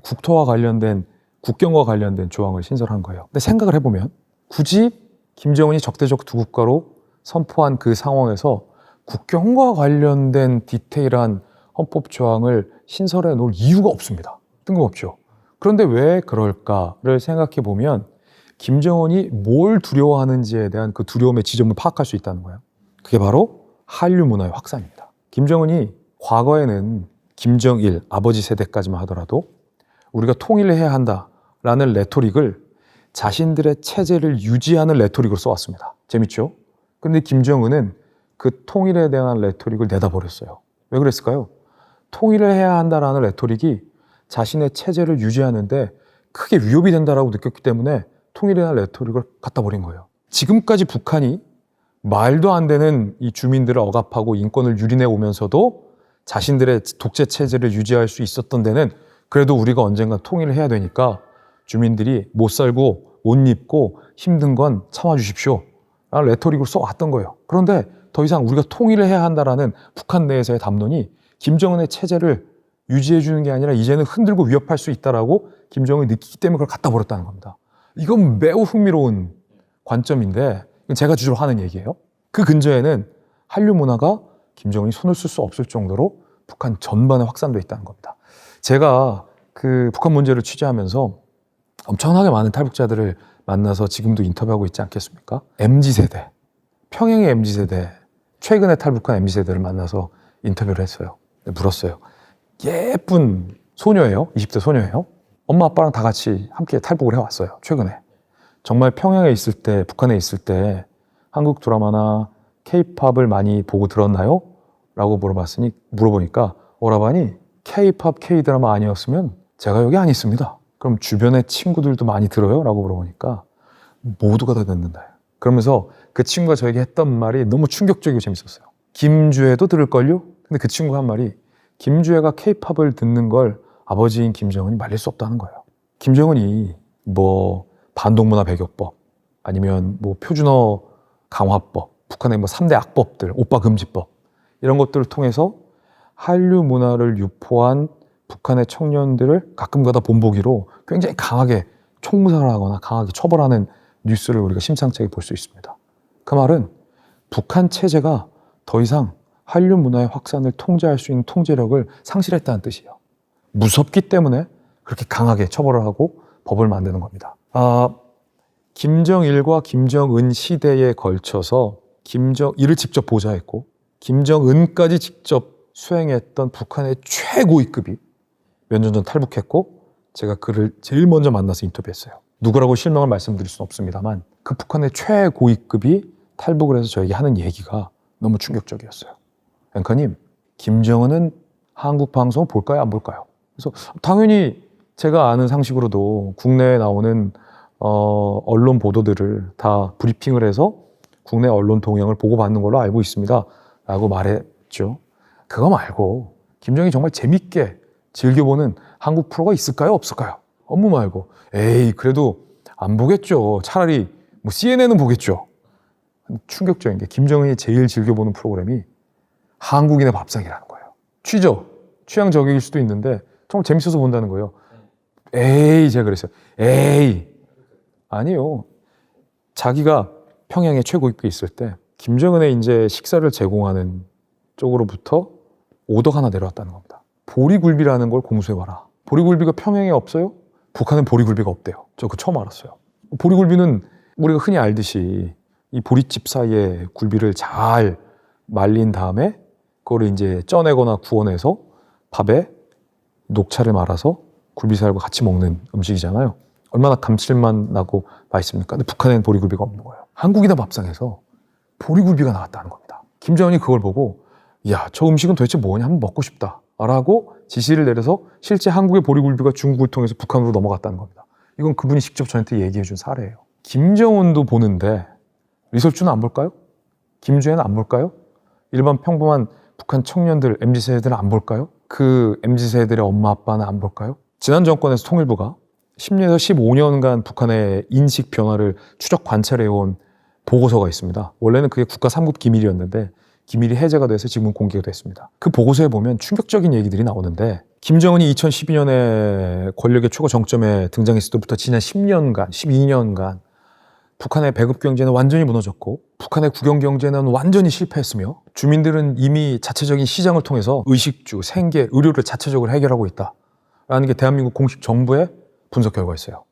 국토와 관련된, 국경과 관련된 조항을 신설한 거예요. 근데 생각을 해보면 굳이 김정은이 적대적 두 국가로 선포한 그 상황에서 국경과 관련된 디테일한 헌법 조항을 신설해 놓을 이유가 없습니다. 뜬금없죠. 그런데 왜 그럴까를 생각해 보면 김정은이 뭘 두려워하는지에 대한 그 두려움의 지점을 파악할 수 있다는 거예요. 그게 바로 한류 문화의 확산입니다. 김정은이 과거에는 김정일 아버지 세대까지만 하더라도 우리가 통일을 해야 한다라는 레토릭을 자신들의 체제를 유지하는 레토릭으로 써왔습니다. 재밌죠? 그런데 김정은은 그 통일에 대한 레토릭을 내다버렸어요. 왜 그랬을까요? 통일을 해야 한다라는 레토릭이 자신의 체제를 유지하는데 크게 위협이 된다라고 느꼈기 때문에 통일에 대한 레토릭을 갖다 버린 거예요. 지금까지 북한이 말도 안 되는 이 주민들을 억압하고 인권을 유린해 오면서도 자신들의 독재 체제를 유지할 수 있었던 데는 그래도 우리가 언젠가 통일을 해야 되니까 주민들이 못 살고 못 입고 힘든 건 참아주십시오 라는 레토릭으로 써왔던 거예요. 그런데 더 이상 우리가 통일을 해야 한다라는 북한 내에서의 담론이 김정은의 체제를 유지해 주는 게 아니라 이제는 흔들고 위협할 수 있다라고 김정은이 느끼기 때문에 그걸 갖다 버렸다는 겁니다. 이건 매우 흥미로운 관점인데 제가 주로 하는 얘기예요. 그 근저에는 한류 문화가 김정은이 손을 쓸 수 없을 정도로 북한 전반에 확산되어 있다는 겁니다. 제가 그 북한 문제를 취재하면서 엄청나게 많은 탈북자들을 만나서 지금도 인터뷰하고 있지 않겠습니까? MZ세대, 평양의 MZ세대, 최근에 탈북한 MZ세대를 만나서 인터뷰를 했어요. 물었어요. 예쁜 소녀예요. 20대 소녀예요. 엄마 아빠랑 다 같이 함께 탈북을 해왔어요. 최근에. 정말 평양에 있을 때, 북한에 있을 때 한국 드라마나 K-팝을 많이 보고 들었나요? 라고 물어보니까 오라버니 K-팝, K-드라마 아니었으면 제가 여기 안 있습니다. 그럼 주변의 친구들도 많이 들어요? 라고 물어보니까 모두가 다 듣는다. 그러면서 그 친구가 저에게 했던 말이 너무 충격적이고 재밌었어요. 김주애도 들을걸요? 근데 그 친구가 한 말이 김주애가 K-팝을 듣는 걸 아버지인 김정은이 말릴 수 없다는 거예요. 김정은이 뭐 반동문화 배격법 아니면 뭐 표준어 강화법, 북한의 뭐 3대 악법들, 오빠 금지법 이런 것들을 통해서 한류 문화를 유포한 북한의 청년들을 가끔가다 본보기로 굉장히 강하게 총살하거나 강하게 처벌하는 뉴스를 우리가 심상찮게 볼 수 있습니다. 그 말은 북한 체제가 더 이상 한류 문화의 확산을 통제할 수 있는 통제력을 상실했다는 뜻이에요. 무섭기 때문에 그렇게 강하게 처벌을 하고 법을 만드는 겁니다. 김정일과 김정은 시대에 걸쳐서 김정일을 직접 보좌했고 김정은까지 직접 수행했던 북한의 최고위급이 몇 년 전 탈북했고 제가 그를 제일 먼저 만나서 인터뷰했어요. 누구라고 실명을 말씀드릴 수는 없습니다만 그 북한의 최고위급이 탈북을 해서 저에게 하는 얘기가 너무 충격적이었어요. 앵커님, 김정은은 한국 방송을 볼까요? 안 볼까요? 그래서 당연히 제가 아는 상식으로도 국내에 나오는 언론 보도들을 다 브리핑을 해서 국내 언론 동향을 보고받는 걸로 알고 있습니다. 라고 말했죠. 그거 말고 김정은이 정말 재밌게 즐겨보는 한국 프로가 있을까요? 없을까요? 업무 말고. 에이, 그래도 안 보겠죠. 차라리 뭐 CNN은 보겠죠. 충격적인 게 김정은이 제일 즐겨보는 프로그램이 한국인의 밥상이라는 거예요. 취향 저격일 수도 있는데 정말 재밌어서 본다는 거예요. 에이, 제가 그랬어요. 에이, 아니요. 자기가 평양에 최고위급에 있을 때 김정은의 이제 식사를 제공하는 쪽으로부터 오더가 하나 내려왔다는 겁니다. 보리굴비라는 걸 공수해와라. 보리굴비가 평양에 없어요? 북한은 보리굴비가 없대요. 저 그거 처음 알았어요. 보리굴비는 우리가 흔히 알듯이 이 보리집 사이에 굴비를 잘 말린 다음에 그거를 이제 쪄내거나 구워내서 밥에 녹차를 말아서 굴비살과 같이 먹는 음식이잖아요. 얼마나 감칠맛 나고 맛있습니까? 근데 북한에는 보리굴비가 없는 거예요. 한국이나 밥상에서 보리굴비가 나왔다는 겁니다. 김정은이 그걸 보고 야, 저 음식은 도대체 뭐냐? 한번 먹고 싶다 라고 지시를 내려서 실제 한국의 보리굴비가 중국을 통해서 북한으로 넘어갔다는 겁니다. 이건 그분이 직접 저한테 얘기해 준 사례예요. 김정은도 보는데 리설주는 안 볼까요? 김주애는 안 볼까요? 일반 평범한 북한 청년들, MZ세대들은 안 볼까요? 그 MZ세대들의 엄마 아빠는 안 볼까요? 지난 정권에서 통일부가 10년에서 15년간 북한의 인식 변화를 추적 관찰해온 보고서가 있습니다. 원래는 그게 국가 3급 기밀이었는데 기밀이 해제가 돼서 지금은 공개가 됐습니다. 그 보고서에 보면 충격적인 얘기들이 나오는데 김정은이 2012년에 권력의 최고 정점에 등장했을 때부터 지난 10년간, 12년간 북한의 배급 경제는 완전히 무너졌고 북한의 국영 경제는 완전히 실패했으며 주민들은 이미 자체적인 시장을 통해서 의식주, 생계, 의료를 자체적으로 해결하고 있다라는 게 대한민국 공식 정부의 분석 결과가 있어요.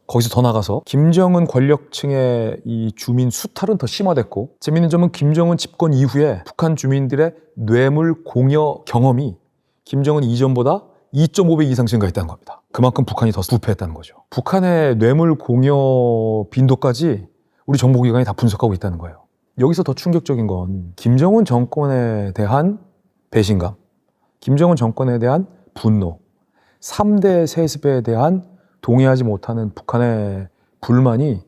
거기서 더 나가서 김정은 권력층의 이 주민 수탈은 더 심화됐고, 재미있는 점은 김정은 집권 이후에 북한 주민들의 뇌물 공여 경험이 김정은 이전보다 2.5배 이상 증가했다는 겁니다. 그만큼 북한이 더 부패했다는 거죠. 북한의 뇌물 공여 빈도까지 우리 정보기관이 다 분석하고 있다는 거예요. 여기서 더 충격적인 건 김정은 정권에 대한 배신감, 김정은 정권에 대한 분노, 3대 세습에 대한 동의하지 못하는 북한의 불만이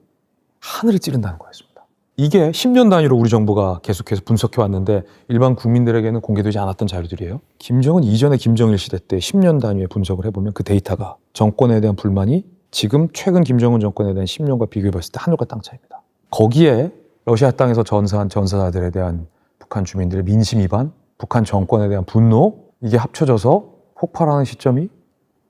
하늘을 찌른다는 거였습니다. 이게 10년 단위로 우리 정부가 계속해서 분석해 왔는데 일반 국민들에게는 공개되지 않았던 자료들이에요. 김정은 이전의 김정일 시대 때 10년 단위의 분석을 해보면 그 데이터가 정권에 대한 불만이 지금 최근 김정은 정권에 대한 10년과 비교해 봤을 때 하늘과 땅 차이입니다. 거기에 러시아 땅에서 전사한 전사자들에 대한 북한 주민들의 민심 위반, 북한 정권에 대한 분노, 이게 합쳐져서 폭발하는 시점이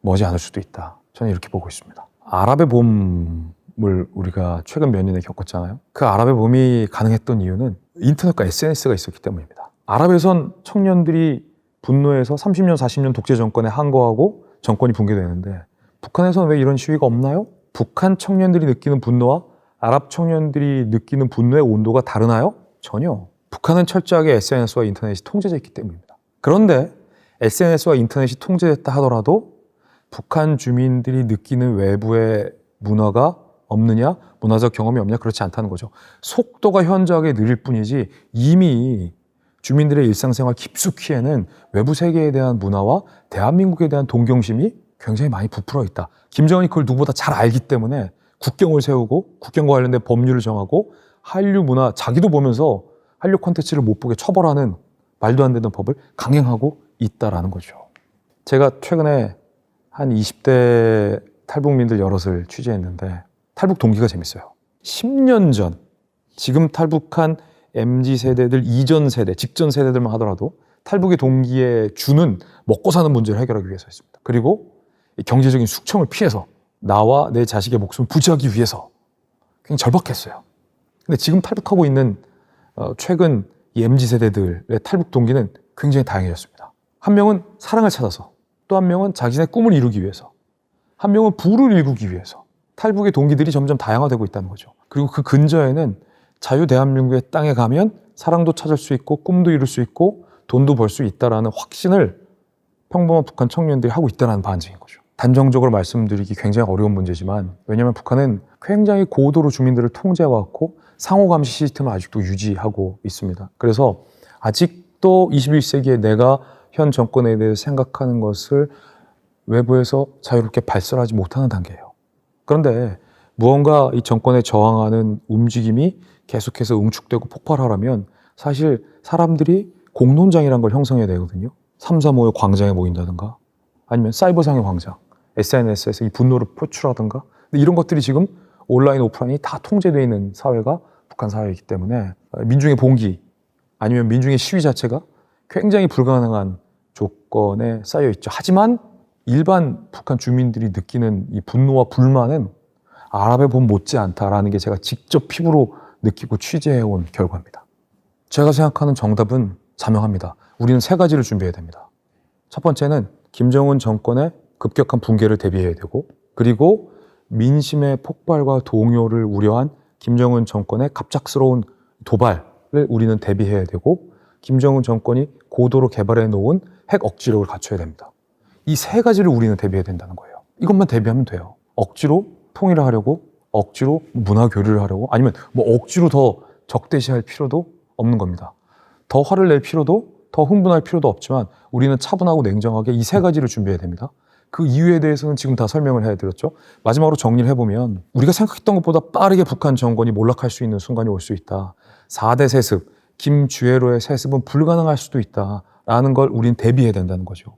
머지 않을 수도 있다. 저는 이렇게 보고 있습니다. 아랍의 봄을 우리가 최근 몇 년에 겪었잖아요. 그 아랍의 봄이 가능했던 이유는 인터넷과 SNS가 있었기 때문입니다. 아랍에선 청년들이 분노해서 30년, 40년 독재 정권에 항거하고 정권이 붕괴되는데 북한에서는 왜 이런 시위가 없나요? 북한 청년들이 느끼는 분노와 아랍 청년들이 느끼는 분노의 온도가 다르나요? 전혀. 북한은 철저하게 SNS와 인터넷이 통제되어 있기 때문입니다. 그런데 SNS와 인터넷이 통제됐다 하더라도 북한 주민들이 느끼는 외부의 문화가 없느냐, 문화적 경험이 없냐, 그렇지 않다는 거죠. 속도가 현저하게 느릴 뿐이지 이미 주민들의 일상생활 깊숙이에는 외부 세계에 대한 문화와 대한민국에 대한 동경심이 굉장히 많이 부풀어 있다. 김정은이 그걸 누구보다 잘 알기 때문에 국경을 세우고 국경과 관련된 법률을 정하고 한류 문화, 자기도 보면서 한류 콘텐츠를 못 보게 처벌하는 말도 안 되는 법을 강행하고 있다라는 거죠. 제가 최근에 한 20대 탈북민들 여럿을 취재했는데 탈북 동기가 재밌어요. 10년 전, 지금 탈북한 MZ세대들 이전 세대, 직전 세대들만 하더라도 탈북의 동기의 주는 먹고 사는 문제를 해결하기 위해서였습니다. 그리고 경제적인 숙청을 피해서 나와 내 자식의 목숨을 부지하기 위해서 굉장히 절박했어요. 근데 지금 탈북하고 있는 최근 이 MZ세대들의 탈북 동기는 굉장히 다양해졌습니다. 한 명은 사랑을 찾아서, 또 한 명은 자신의 꿈을 이루기 위해서, 한 명은 부를 일구기 위해서 탈북의 동기들이 점점 다양화되고 있다는 거죠. 그리고 그 근저에는 자유 대한민국의 땅에 가면 사랑도 찾을 수 있고 꿈도 이룰 수 있고 돈도 벌 수 있다라는 확신을 평범한 북한 청년들이 하고 있다는 반증인 거죠. 단정적으로 말씀드리기 굉장히 어려운 문제지만, 왜냐하면 북한은 굉장히 고도로 주민들을 통제해왔고 상호감시 시스템을 아직도 유지하고 있습니다. 그래서 아직도 21세기에 내가 현 정권에 대해서 생각하는 것을 외부에서 자유롭게 발설하지 못하는 단계예요. 그런데 무언가 이 정권에 저항하는 움직임이 계속해서 응축되고 폭발하려면 사실 사람들이 공론장이라는 걸 형성해야 되거든요. 335의 광장에 모인다든가 아니면 사이버상의 광장, SNS에서 이 분노를 표출하든가. 근데 이런 것들이 지금 온라인, 오프라인이 다 통제되어 있는 사회가 북한 사회이기 때문에 민중의 봉기 아니면 민중의 시위 자체가 굉장히 불가능한 조건에 쌓여 있죠. 하지만 일반 북한 주민들이 느끼는 이 분노와 불만은 아랍의 봄 못지않다라는 게 제가 직접 피부로 느끼고 취재해온 결과입니다. 제가 생각하는 정답은 자명합니다. 우리는 세 가지를 준비해야 됩니다. 첫 번째는 김정은 정권의 급격한 붕괴를 대비해야 되고, 그리고 민심의 폭발과 동요를 우려한 김정은 정권의 갑작스러운 도발을 우리는 대비해야 되고, 김정은 정권이 고도로 개발해 놓은 핵 억지력을 갖춰야 됩니다. 이 세 가지를 우리는 대비해야 된다는 거예요. 이것만 대비하면 돼요. 억지로 통일을 하려고, 억지로 문화 교류를 하려고, 아니면 뭐 억지로 더 적대시할 필요도 없는 겁니다. 더 화를 낼 필요도, 더 흥분할 필요도 없지만 우리는 차분하고 냉정하게 이 세 가지를 준비해야 됩니다. 그 이유에 대해서는 지금 다 설명을 해드렸죠. 마지막으로 정리를 해보면 우리가 생각했던 것보다 빠르게 북한 정권이 몰락할 수 있는 순간이 올 수 있다. 4대 세습, 김주애로의 세습은 불가능할 수도 있다라는 걸 우린 대비해야 된다는 거죠.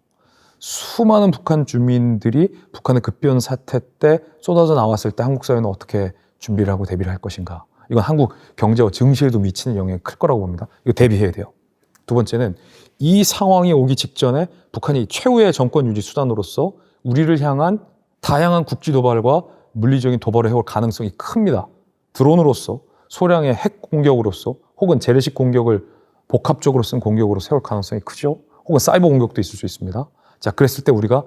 수많은 북한 주민들이 북한의 급변 사태 때 쏟아져 나왔을 때 한국 사회는 어떻게 준비를 하고 대비를 할 것인가. 이건 한국 경제와 증시에도 미치는 영향이 클 거라고 봅니다. 이거 대비해야 돼요. 두 번째는 이 상황이 오기 직전에 북한이 최후의 정권 유지 수단으로서 우리를 향한 다양한 국지 도발과 물리적인 도발을 해올 가능성이 큽니다. 드론으로서, 소량의 핵 공격으로서, 혹은 재래식 공격을 복합적으로 쓴 공격으로 세울 가능성이 크죠. 혹은 사이버 공격도 있을 수 있습니다. 자, 그랬을 때 우리가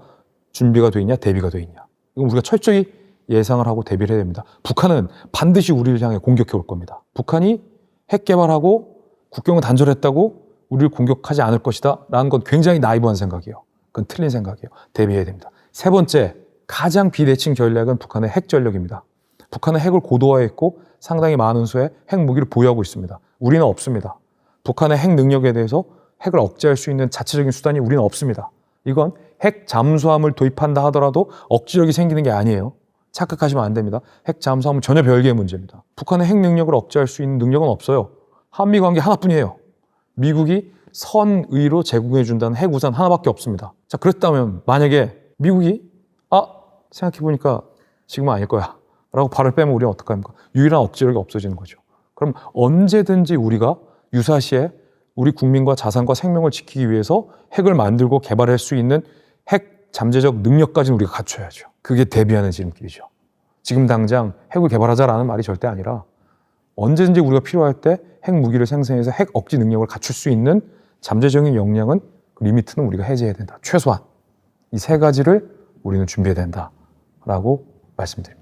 준비가 돼 있냐, 대비가 돼 있냐. 이건 우리가 철저히 예상을 하고 대비를 해야 됩니다. 북한은 반드시 우리를 향해 공격해 올 겁니다. 북한이 핵 개발하고 국경을 단절했다고 우리를 공격하지 않을 것이다 라는 건 굉장히 나이브한 생각이에요. 그건 틀린 생각이에요. 대비해야 됩니다. 세 번째, 가장 비대칭 전략은 북한의 핵 전력입니다. 북한은 핵을 고도화했고 상당히 많은 수의 핵 무기를 보유하고 있습니다. 우리는 없습니다. 북한의 핵 능력에 대해서 핵을 억제할 수 있는 자체적인 수단이 우리는 없습니다. 이건 핵 잠수함을 도입한다 하더라도 억지력이 생기는 게 아니에요. 착각하시면 안 됩니다. 핵 잠수함은 전혀 별개의 문제입니다. 북한의 핵 능력을 억제할 수 있는 능력은 없어요. 한미 관계 하나뿐이에요. 미국이 선의로 제공해준다는 핵 우산 하나밖에 없습니다. 자, 그랬다면 만약에 미국이 생각해보니까 지금은 아닐 거야 라고 발을 빼면 우리는 어떡합니까? 유일한 억지력이 없어지는 거죠. 그럼 언제든지 우리가 유사시에 우리 국민과 자산과 생명을 지키기 위해서 핵을 만들고 개발할 수 있는 핵 잠재적 능력까지는 우리가 갖춰야죠. 그게 대비하는 지름길이죠. 지금 당장 핵을 개발하자라는 말이 절대 아니라 언제든지 우리가 필요할 때 핵 무기를 생성해서 핵 억지 능력을 갖출 수 있는 잠재적인 역량은 그 리미트는 우리가 해제해야 된다. 최소한 이 세 가지를 우리는 준비해야 된다라고 말씀드립니다.